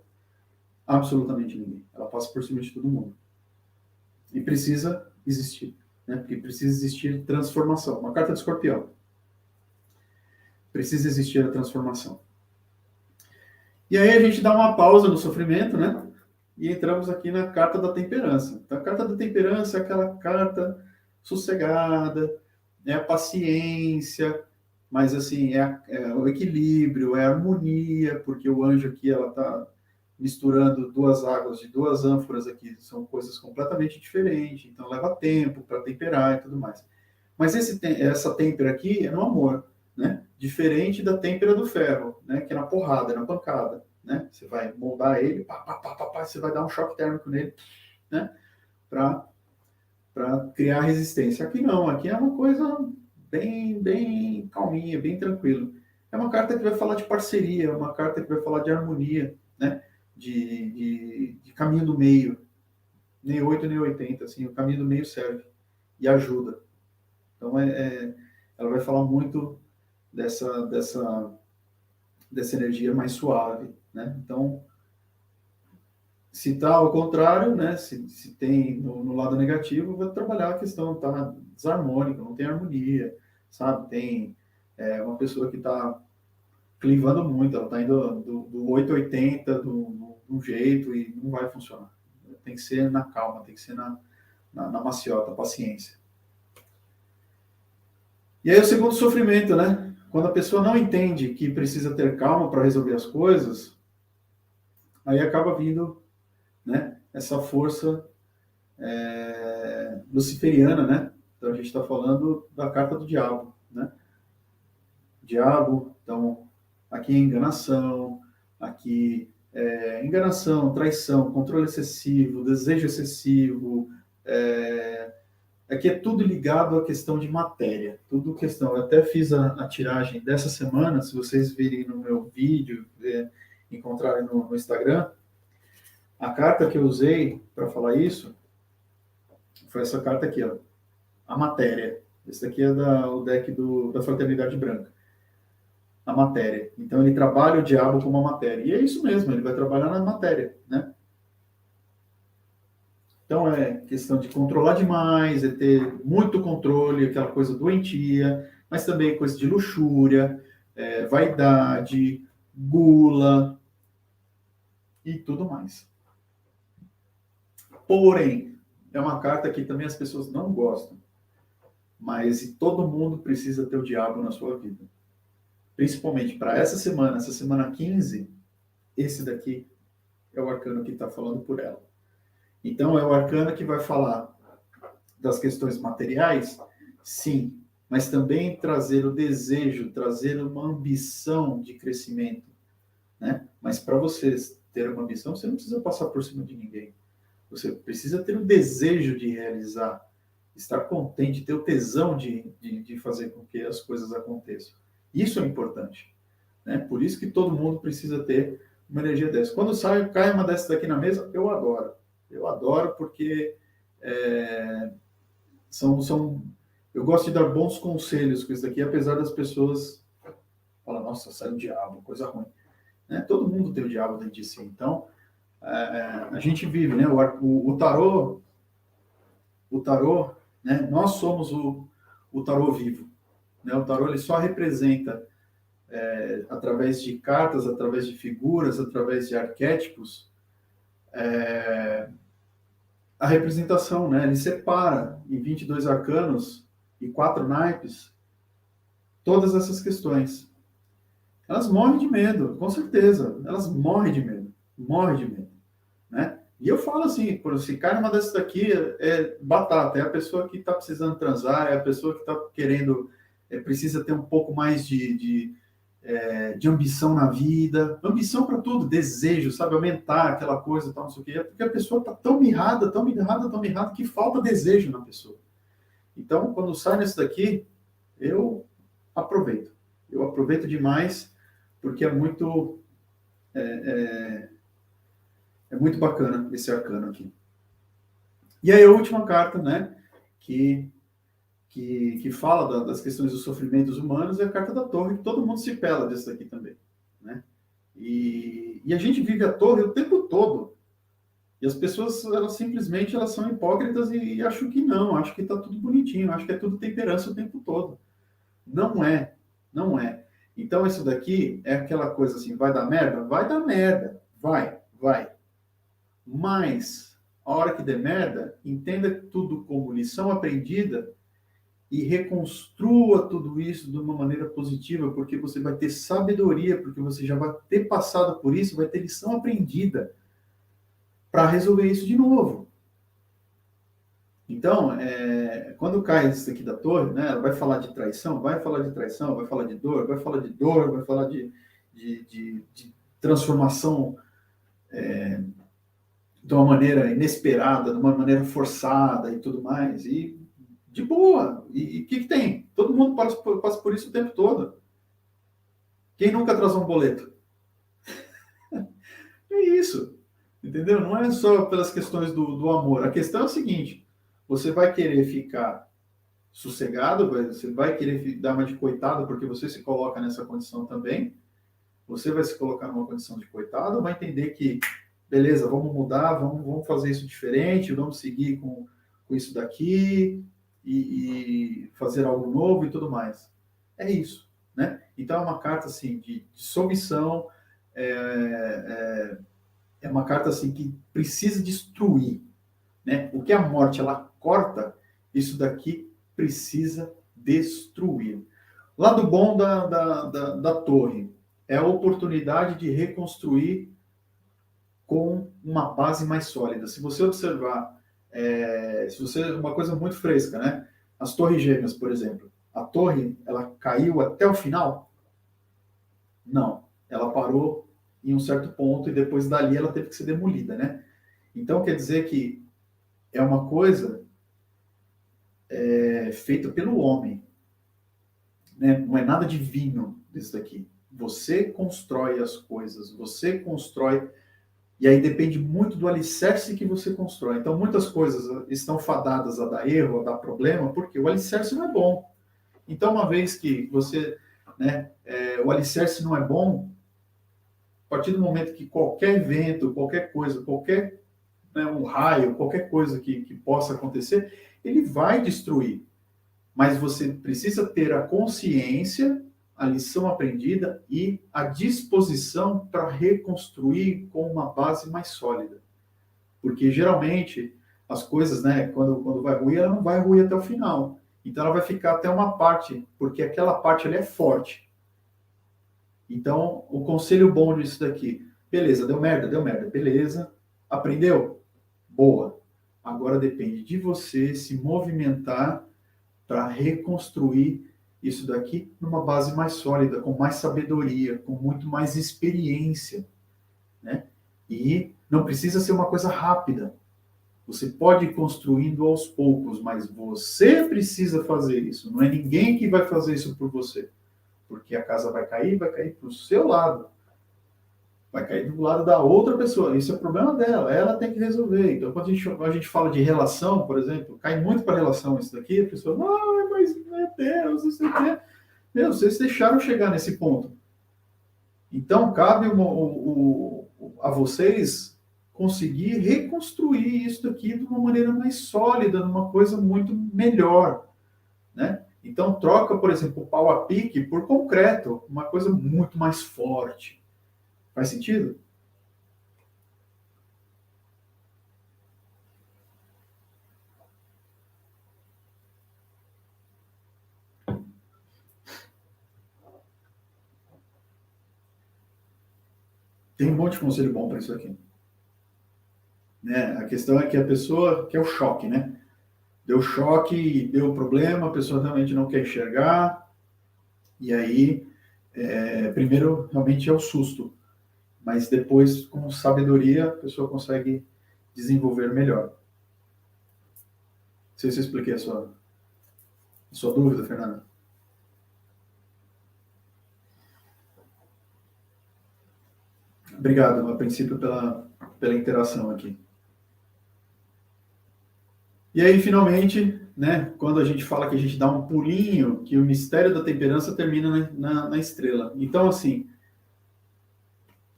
absolutamente ninguém. Ela passa por cima de todo mundo. E precisa existir. Né? Porque precisa existir transformação. Uma carta de escorpião. Precisa existir a transformação. E aí a gente dá uma pausa no sofrimento, né? E entramos aqui na carta da temperança. Então, a carta da temperança é aquela carta sossegada, é a paciência, mas assim, é o equilíbrio, é a harmonia, porque o anjo aqui, ela está misturando duas águas de duas ânforas aqui, são coisas completamente diferentes, então leva tempo para temperar e tudo mais. Mas essa têmpera aqui é no amor, né? Diferente da têmpera do ferro, né? Que é na porrada, é na pancada, né? Você vai moldar ele, pá, pá, pá, pá, pá, você vai dar um choque térmico nele, né? Para criar resistência. Aqui não, aqui é uma coisa bem calminha, bem tranquilo. É uma carta que vai falar de parceria, é uma carta que vai falar de harmonia, né? De caminho do meio. Nem 8 nem 80, assim, o caminho do meio serve e ajuda. Então, ela vai falar muito dessa energia mais suave, né? Então, se está ao contrário, né? Se tem no lado negativo, vai trabalhar a questão, tá desarmônica, não tem harmonia, sabe? Tem uma pessoa que está clivando muito, ela está indo do 880 do jeito e não vai funcionar. Tem que ser na calma, tem que ser na maciota, paciência. E aí o segundo sofrimento, né? Quando a pessoa não entende que precisa ter calma para resolver as coisas, aí acaba vindo, né, essa força luciferiana, né? Então a gente está falando da carta do diabo, né? Diabo, então aqui é enganação, aqui enganação, traição, controle excessivo, desejo excessivo, aqui é tudo ligado à questão de matéria, tudo questão. Eu até fiz a tiragem dessa semana, se vocês virem no meu vídeo, encontrarem no Instagram, a carta que eu usei para falar isso foi essa carta aqui, ó, a matéria. Esse daqui é o deck da Fraternidade Branca. A matéria. Então ele trabalha o diabo como a matéria. E é isso mesmo, ele vai trabalhar na matéria, né? Então é questão de controlar demais, é ter muito controle, aquela coisa doentia, mas também coisa de luxúria, vaidade, gula e tudo mais. Porém, é uma carta que também as pessoas não gostam, mas todo mundo precisa ter o diabo na sua vida. Principalmente para essa semana 15, esse daqui é o arcano que está falando por ela. Então, é o arcano que vai falar das questões materiais, sim, mas também trazer o desejo, trazer uma ambição de crescimento, né? Mas para você ter uma ambição, você não precisa passar por cima de ninguém. Você precisa ter o desejo de realizar, estar contente, ter o tesão de fazer com que as coisas aconteçam. Isso é importante, né? Por isso que todo mundo precisa ter uma energia dessa. Quando cai uma dessas aqui na mesa, eu adoro. Eu adoro porque eu gosto de dar bons conselhos com isso daqui, apesar das pessoas falarem, nossa, sai o diabo, coisa ruim. Né? Todo mundo tem o diabo dentro de si. Então, a gente vive, né? O tarô, né? Nós somos o tarô vivo. Né? O tarô ele só representa, através de cartas, através de figuras, através de arquétipos, a representação, né? Ele separa em 22 arcanos e 4 naipes todas essas questões. Elas morrem de medo, com certeza. Elas morrem de medo, né? E eu falo assim, se cai numa dessas daqui, é batata, é a pessoa que está precisando transar, é a pessoa que está querendo, precisa ter um pouco mais de ambição na vida, ambição para tudo, desejo, sabe, aumentar aquela coisa, tal, não sei o quê, é porque a pessoa está tão mirrada, tão mirrada, tão mirrada, que falta desejo na pessoa. Então, quando sai nesse daqui, eu aproveito. Eu aproveito demais, porque é muito bacana esse arcano aqui. E aí a última carta, né, que fala das questões dos sofrimentos humanos é a carta da torre, que todo mundo se pela desse daqui também, né? E a gente vive a torre o tempo todo. E as pessoas, elas simplesmente elas são hipócritas e acham que não, acham que está tudo bonitinho, acham que é tudo temperança o tempo todo. Não é, não é. Então isso daqui é aquela coisa assim, vai dar merda? Vai dar merda, vai. Mas, a hora que der merda, entenda tudo como lição aprendida e reconstrua tudo isso de uma maneira positiva, porque você vai ter sabedoria, porque você já vai ter passado por isso, vai ter lição aprendida para resolver isso de novo. Então, quando cai isso aqui da torre, né, ela vai falar de traição, vai falar de traição, vai falar de dor, vai falar de dor, vai falar de transformação de uma maneira inesperada, de uma maneira forçada e tudo mais. E de boa. E o que tem? Todo mundo passa por isso o tempo todo. Quem nunca atrasou um boleto? É isso. Entendeu? Não é só pelas questões do amor. A questão é a seguinte: você vai querer ficar sossegado, você vai querer dar uma de coitado porque você se coloca nessa condição também. Você vai se colocar numa condição de coitado, vai entender que, beleza, vamos mudar, vamos fazer isso diferente, vamos seguir com isso daqui e fazer algo novo e tudo mais. É isso, né? Então é uma carta assim de submissão, é uma carta assim que precisa destruir, né? O que a morte ela corta, isso daqui precisa destruir. Lado bom da torre é a oportunidade de reconstruir com uma base mais sólida. Se você observar, se você uma coisa muito fresca, né? As torres gêmeas, por exemplo, a torre ela caiu até o final? Não, ela parou em um certo ponto e depois dali ela teve que ser demolida, né? Então quer dizer que é uma coisa feita pelo homem, né? Não é nada divino isso daqui. Você constrói as coisas, você constrói. E aí depende muito do alicerce que você constrói. Então, muitas coisas estão fadadas a dar erro, a dar problema, porque o alicerce não é bom. Então, uma vez que você, né, o alicerce não é bom, a partir do momento que qualquer vento, qualquer coisa, qualquer um raio, qualquer coisa que possa acontecer, ele vai destruir. Mas você precisa ter a consciência, a lição aprendida e a disposição para reconstruir com uma base mais sólida. Porque geralmente as coisas, né, quando vai ruir, ela não vai ruir até o final. Então ela vai ficar até uma parte, porque aquela parte ali é forte. Então, o conselho bom disso daqui, beleza, deu merda, beleza. Aprendeu? Boa. Agora depende de você se movimentar para reconstruir isso daqui numa base mais sólida, com mais sabedoria, com muito mais experiência, né? E não precisa ser uma coisa rápida. Você pode ir construindo aos poucos, mas você precisa fazer isso. Não é ninguém que vai fazer isso por você. Porque a casa vai cair para o seu lado. Vai cair do lado da outra pessoa. Isso é problema dela. Ela tem que resolver. Então, quando a gente fala de relação, por exemplo, cai muito para relação isso daqui, a pessoa, mas meu Deus, não sei o quê. Meu, vocês deixaram chegar nesse ponto. Então, cabe a vocês conseguir reconstruir isso daqui de uma maneira mais sólida, numa coisa muito melhor, né? Então, troca, por exemplo, o pau a pique por concreto, uma coisa muito mais forte. Faz sentido? Tem um monte de conselho bom para isso aqui. né? A questão é que a pessoa quer o choque, né? Deu choque, deu problema, a pessoa realmente não quer enxergar, e aí, primeiro, realmente é o susto, mas depois, com sabedoria, a pessoa consegue desenvolver melhor. Não sei se eu expliquei a sua dúvida, Fernanda. Obrigado, a princípio, pela interação aqui. E aí, finalmente, né, quando a gente fala que a gente dá um pulinho, que o mistério da temperança termina na estrela. Então, assim,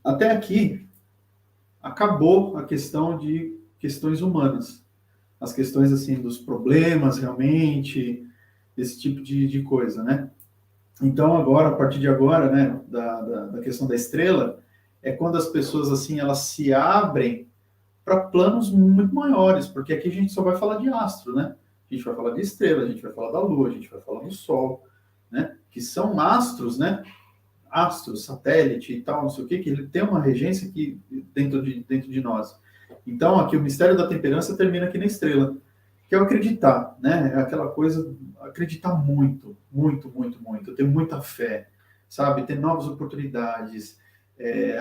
até aqui, acabou a questão de questões humanas. As questões, assim, dos problemas, realmente, esse tipo de coisa, né? Então, agora, a partir de agora, né, da questão da estrela, é quando as pessoas, assim, elas se abrem para planos muito maiores, porque aqui a gente só vai falar de astro, né? A gente vai falar de estrela, a gente vai falar da Lua, a gente vai falar do Sol, né? Que são astros, né? Astros, satélite e tal, não sei o quê, que ele tem uma regência que, dentro de nós. Então, aqui o mistério da temperança termina aqui na estrela, que é o acreditar, né? É aquela coisa, acreditar muito, muito, muito, muito, ter muita fé, sabe? Ter novas oportunidades,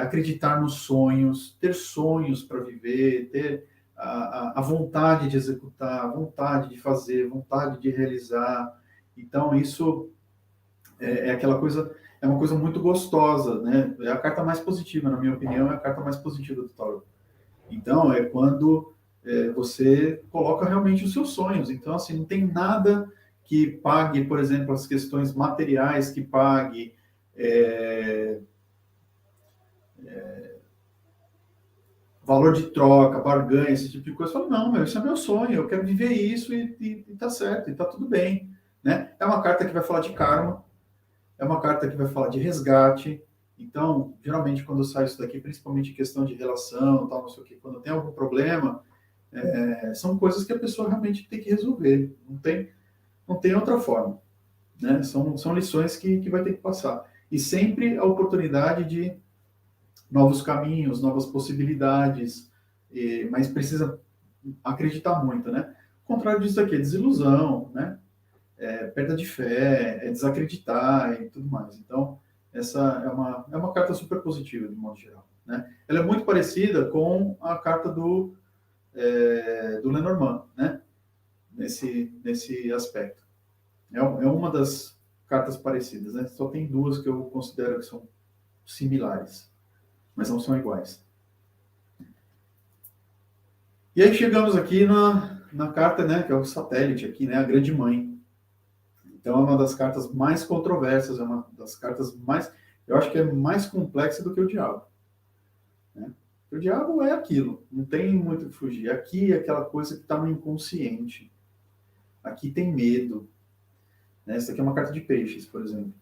acreditar nos sonhos, ter sonhos para viver, ter a vontade de executar, a vontade de fazer, vontade de realizar. Então, isso é aquela coisa, é uma coisa muito gostosa, né? É a carta mais positiva, na minha opinião, é a carta mais positiva do Tauro. Então, é quando você coloca realmente os seus sonhos. Então, assim, não tem nada que pague, por exemplo, as questões materiais, que pague valor de troca, barganha, esse tipo de coisa. Eu falo, não, meu, isso é meu sonho, eu quero viver isso e tá certo, e tá tudo bem. Né? É uma carta que vai falar de karma, é uma carta que vai falar de resgate. Então, geralmente, quando sai isso daqui, principalmente em questão de relação, tal, não sei o quê, quando tem algum problema, são coisas que a pessoa realmente tem que resolver. Não tem outra forma. Né? São lições que vai ter que passar. E sempre a oportunidade de novos caminhos, novas possibilidades, mas precisa acreditar muito, né? O contrário disso aqui é desilusão, né? Perda de fé, desacreditar e tudo mais. Então, essa é uma carta super positiva, de modo geral. Né? Ela é muito parecida com a carta do Lenormand, né? Nesse aspecto. É uma das cartas parecidas, né? Só tem duas que eu considero que são similares, mas não são iguais. E aí chegamos aqui na carta, né, que é o satélite aqui, né, a grande mãe. Então é uma das cartas mais controversas, é uma das cartas mais, eu acho que é mais complexa do que o diabo. Né? O diabo é aquilo, não tem muito o que fugir. Aqui é aquela coisa que está no inconsciente. Aqui tem medo. Né? Essa aqui é uma carta de peixes, por exemplo.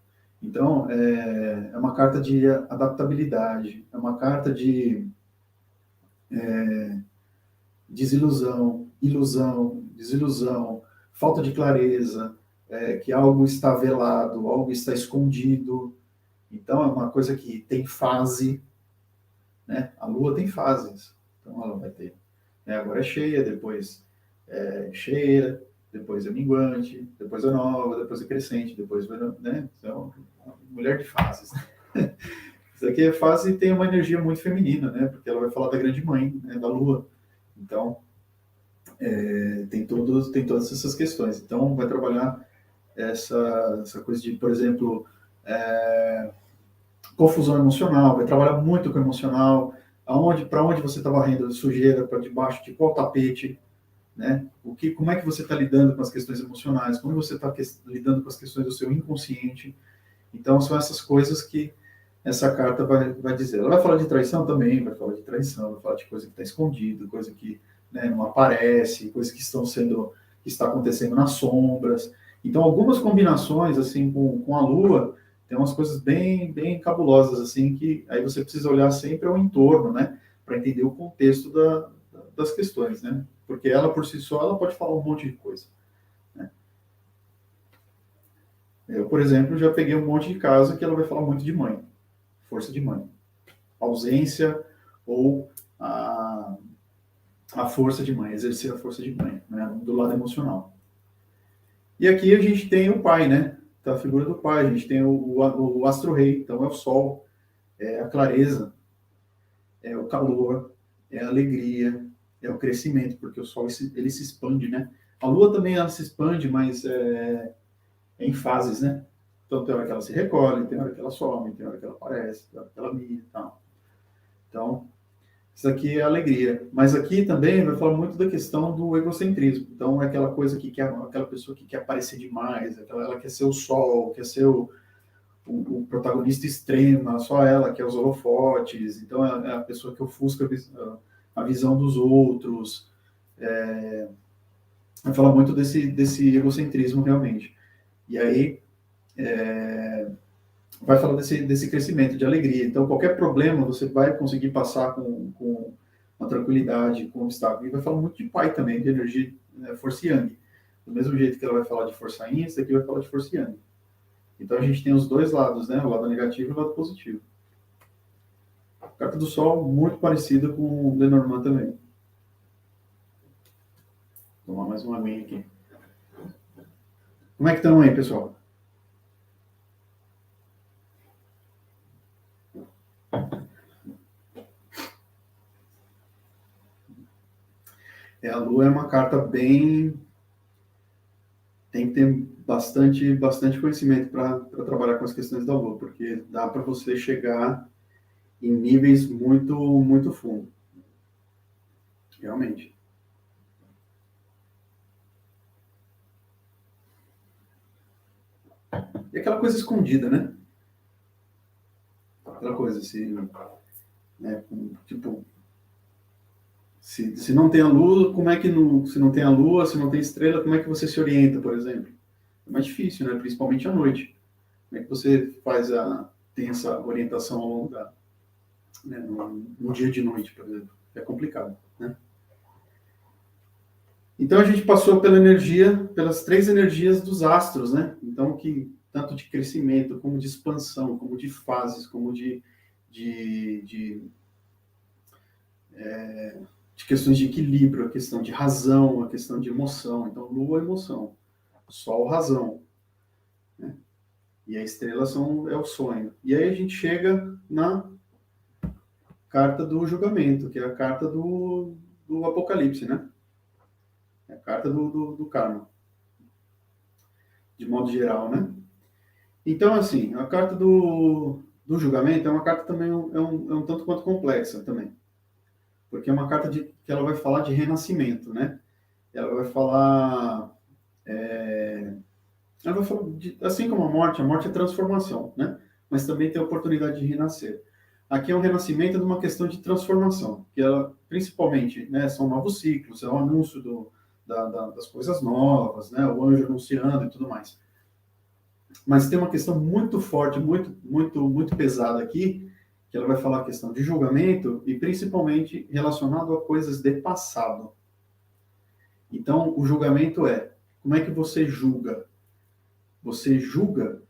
Então, é uma carta de adaptabilidade, é uma carta de desilusão, ilusão, desilusão, falta de clareza, que algo está velado, algo está escondido. Então, é uma coisa que tem fase, né? A Lua tem fases. Então, ela vai ter, agora é cheia, depois é cheia, depois é minguante, depois é nova, depois é crescente, depois vai, né? Então, mulher de fases. Isso aqui é fase e tem uma energia muito feminina, né? Porque ela vai falar da grande mãe, né? Da Lua. Então, tem todas essas questões. Então, vai trabalhar essa coisa de, por exemplo, confusão emocional, vai trabalhar muito com o emocional, para onde você está varrendo sujeira, para debaixo de qual tapete, né? Como é que você está lidando com as questões emocionais, como você está lidando com as questões do seu inconsciente. Então, são essas coisas que essa carta vai dizer. Ela vai falar de traição também, vai falar de traição, vai falar de coisa que está escondida, coisa que, né, não aparece, coisas que está acontecendo nas sombras. Então, algumas combinações, assim, com a Lua, tem umas coisas bem, bem cabulosas, assim, que aí você precisa olhar sempre ao entorno, né, para entender o contexto das questões, né, porque ela, por si só, ela pode falar um monte de coisa. Né? Eu, por exemplo, já peguei um monte de caso que ela vai falar muito de mãe, força de mãe, ausência ou a a força de mãe, exercer a força de mãe, né, do lado emocional. E aqui a gente tem o pai, né? Então, a figura do pai, a gente tem o astro-rei, então é o sol, é a clareza, é o calor, é a alegria, é o crescimento, porque o sol ele se expande, né? A lua também ela se expande, mas é em fases, né? Então tem hora que ela se recolhe, tem hora que ela some, tem hora que ela aparece, tem hora que ela mia e tal. Então, isso aqui é alegria. Mas aqui também vai falar muito da questão do egocentrismo. Então, é aquela coisa que quer, aquela pessoa que quer aparecer demais, ela quer ser o sol, quer ser o protagonista extrema, só ela quer os holofotes. Então, é a pessoa que ofusca a visão dos outros. Vai falar muito desse egocentrismo, realmente. E aí, vai falar desse crescimento, de alegria. Então, qualquer problema você vai conseguir passar com uma tranquilidade, com um obstáculo. E vai falar muito de pai também, de energia, né, força yang. Do mesmo jeito que ela vai falar de força yin, esse aqui vai falar de força yang. Então, a gente tem os dois lados, né? O lado negativo e o lado positivo. A carta do Sol, muito parecida com o Lenormand também. Vou tomar mais uma aguinha aqui. Como é que estão aí, pessoal? A Lua é uma carta bem... Tem que ter bastante conhecimento para trabalhar com as questões da Lua, porque dá para você chegar em níveis muito fundo. Realmente. E aquela coisa escondida, né? Aquela coisa assim, né? Tipo, se não tem a lua, como é que não, se não tem a lua, se não tem estrela, como é que você se orienta, por exemplo? É mais difícil, né? Principalmente à noite. Como é que você tem essa orientação ao longo né? no dia de noite, por exemplo? É complicado, né? Então a gente passou pelas três energias dos astros, né? Então que tanto de crescimento, como de expansão, como de fases, como de questões de equilíbrio, a questão de razão, a questão de emoção. Então, Lua é emoção, Sol razão, né? E a estrela é o sonho. E aí a gente chega na carta do julgamento, que é a carta do Apocalipse, né? É a carta do karma, de modo geral, né? Então, assim, a carta do julgamento é uma carta também, é um tanto quanto complexa também. Porque é uma carta que ela vai falar de renascimento, né? Ela vai falar... ela vai falar assim como a morte é transformação, né? Mas também tem a oportunidade de renascer. Aqui é um renascimento de uma questão de transformação, que ela, principalmente, né, são novos ciclos, é o anúncio das coisas novas, né? O anjo anunciando e tudo mais. Mas tem uma questão muito forte, muito pesada aqui, que ela vai falar a questão de julgamento e principalmente relacionado a coisas de passado. Então, o julgamento como é que você julga? Você julga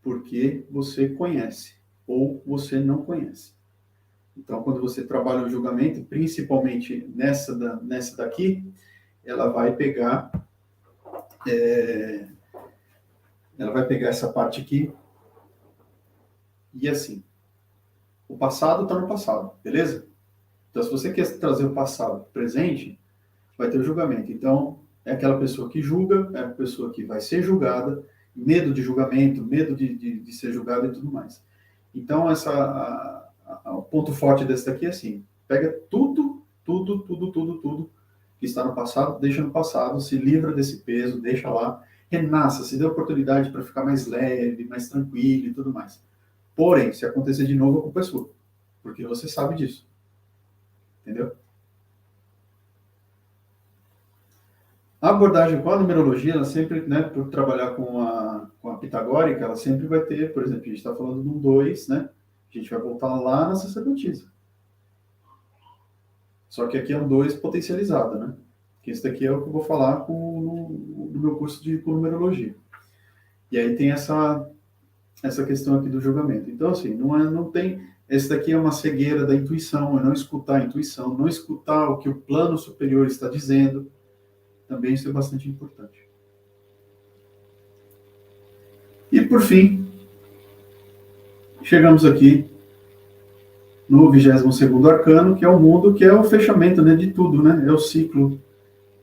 porque você conhece ou você não conhece. Então, quando você trabalha o julgamento, principalmente nessa daqui, ela vai pegar essa parte aqui e assim, o passado está no passado, beleza? Então, se você quer trazer o passado para o presente, vai ter o julgamento. Então, é aquela pessoa que julga, é a pessoa que vai ser julgada, medo de julgamento, medo de ser julgado e tudo mais. Então, o ponto forte desse daqui é assim, pega tudo que está no passado, deixa no passado, se livra desse peso, deixa lá, renasça, se dê oportunidade para ficar mais leve, mais tranquilo e tudo mais. Porém, se acontecer de novo, a culpa é sua, porque você sabe disso. Entendeu? A abordagem com a numerologia, ela sempre, né, por trabalhar com a pitagórica, ela sempre vai ter, por exemplo, a gente está falando de um 2, né? A gente vai voltar lá na sacerdotisa. Só que aqui é um 2 potencializado, né? Que esse daqui é o que eu vou falar no meu curso com numerologia. E aí tem essa questão aqui do julgamento. Então, assim, não tem... Esse daqui é uma cegueira da intuição, é não escutar a intuição, não escutar o que o plano superior está dizendo. Também isso é bastante importante. E, por fim, chegamos aqui no 22º arcano, que é o mundo, que é o fechamento, né, de tudo, né? É o ciclo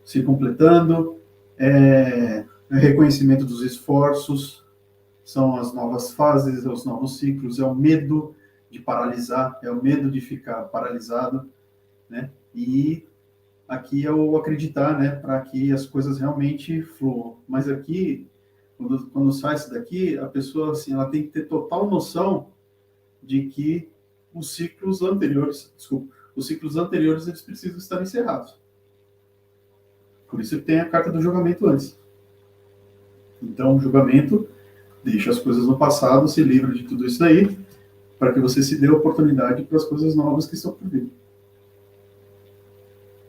se completando, é reconhecimento dos esforços, são as novas fases, os novos ciclos, é o medo de paralisar, é o medo de ficar paralisado, né? E aqui é o acreditar, né, para que as coisas realmente fluam. Mas aqui, quando sai isso daqui, a pessoa, assim, ela tem que ter total noção de que os ciclos anteriores, eles precisam estar encerrados. Por isso que tem a carta do julgamento antes. Então, o julgamento deixa as coisas no passado, se livra de tudo isso daí, para que você se dê a oportunidade para as coisas novas que estão por vir.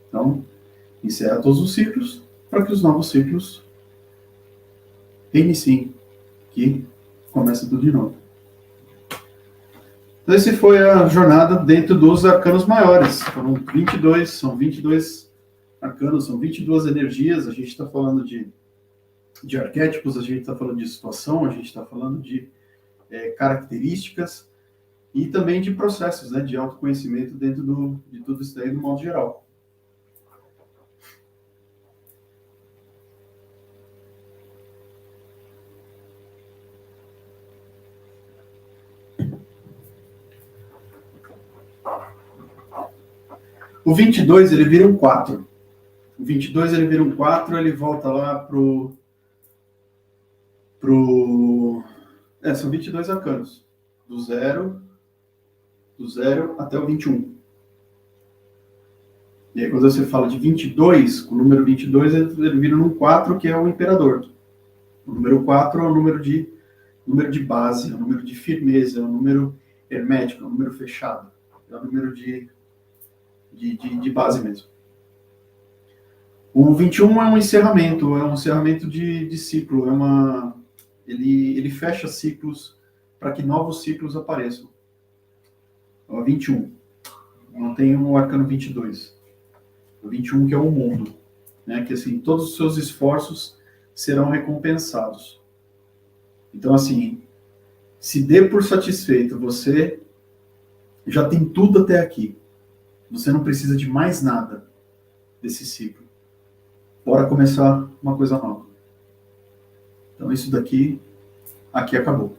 Então, encerra todos os ciclos, para que os novos ciclos reiniciem, que começa tudo de novo. Então, essa foi a jornada dentro dos arcanos maiores. Foram 22, são 22 arcanos, são 22 energias. A gente está falando de arquétipos, a gente está falando de situação, a gente está falando de características e também de processos, né, de autoconhecimento dentro de tudo isso daí, no modo geral. O 22, ele vira um 4. O 22, ele vira um 4, ele volta lá são 22 arcanos. Do 0 até o 21. E aí, quando você fala de 22, com o número 22, ele vira um 4, que é o imperador. O número 4 é o número de base, é o número de firmeza, é o número hermético, é o número fechado. É o número de base mesmo. O 21 é um encerramento de ciclo, ele fecha ciclos para que novos ciclos apareçam. O 21, não tem o arcano 22. O 21 que é o mundo, né? Que assim, todos os seus esforços serão recompensados. Então assim, se dê por satisfeito, você já tem tudo até aqui. Você não precisa de mais nada desse ciclo. Bora começar uma coisa nova. Então isso daqui, aqui acabou.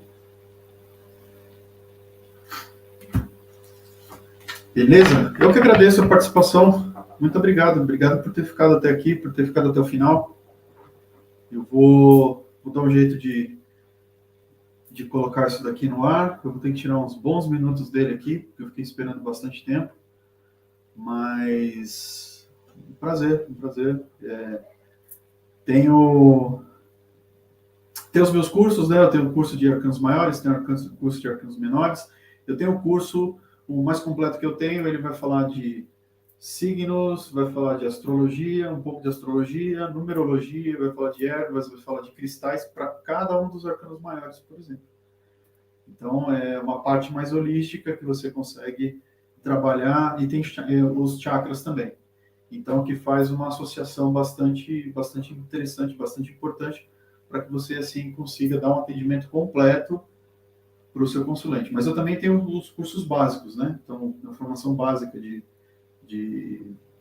Beleza? Eu que agradeço a participação. Muito obrigado. Obrigado por ter ficado até aqui, por ter ficado até o final. Eu vou dar um jeito de colocar isso daqui no ar. Eu vou ter que tirar uns bons minutos dele aqui, porque eu fiquei esperando bastante tempo. Mas um prazer. Tenho os meus cursos, né? Eu tenho o curso de arcanos maiores, tenho o curso de arcanos menores. Eu tenho o curso, o mais completo que eu tenho, ele vai falar de signos, vai falar de astrologia, um pouco de astrologia, numerologia, vai falar de ervas, vai falar de cristais para cada um dos arcanos maiores, por exemplo. Então, é uma parte mais holística que você consegue trabalhar, e tem os chakras também. Então, que faz uma associação bastante interessante, bastante importante, para que você, assim, consiga dar um atendimento completo para o seu consulente. Mas eu também tenho os cursos básicos, né? Então, a formação básica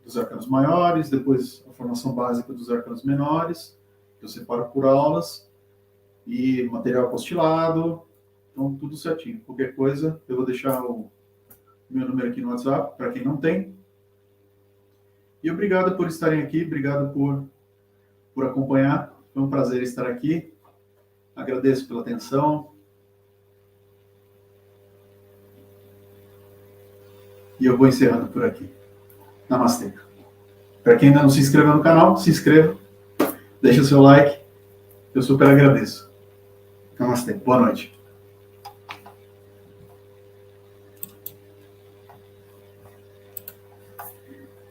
dos arcanos maiores, depois a formação básica dos arcanos menores, que eu separo por aulas, e material apostilado, então tudo certinho. Qualquer coisa, eu vou deixar o meu número aqui no WhatsApp, para quem não tem. E obrigado por estarem aqui, obrigado por acompanhar. Foi um prazer estar aqui. Agradeço pela atenção. E eu vou encerrando por aqui. Namastê. Para quem ainda não se inscreveu no canal, se inscreva. Deixa o seu like. Eu super agradeço. Namastê. Boa noite.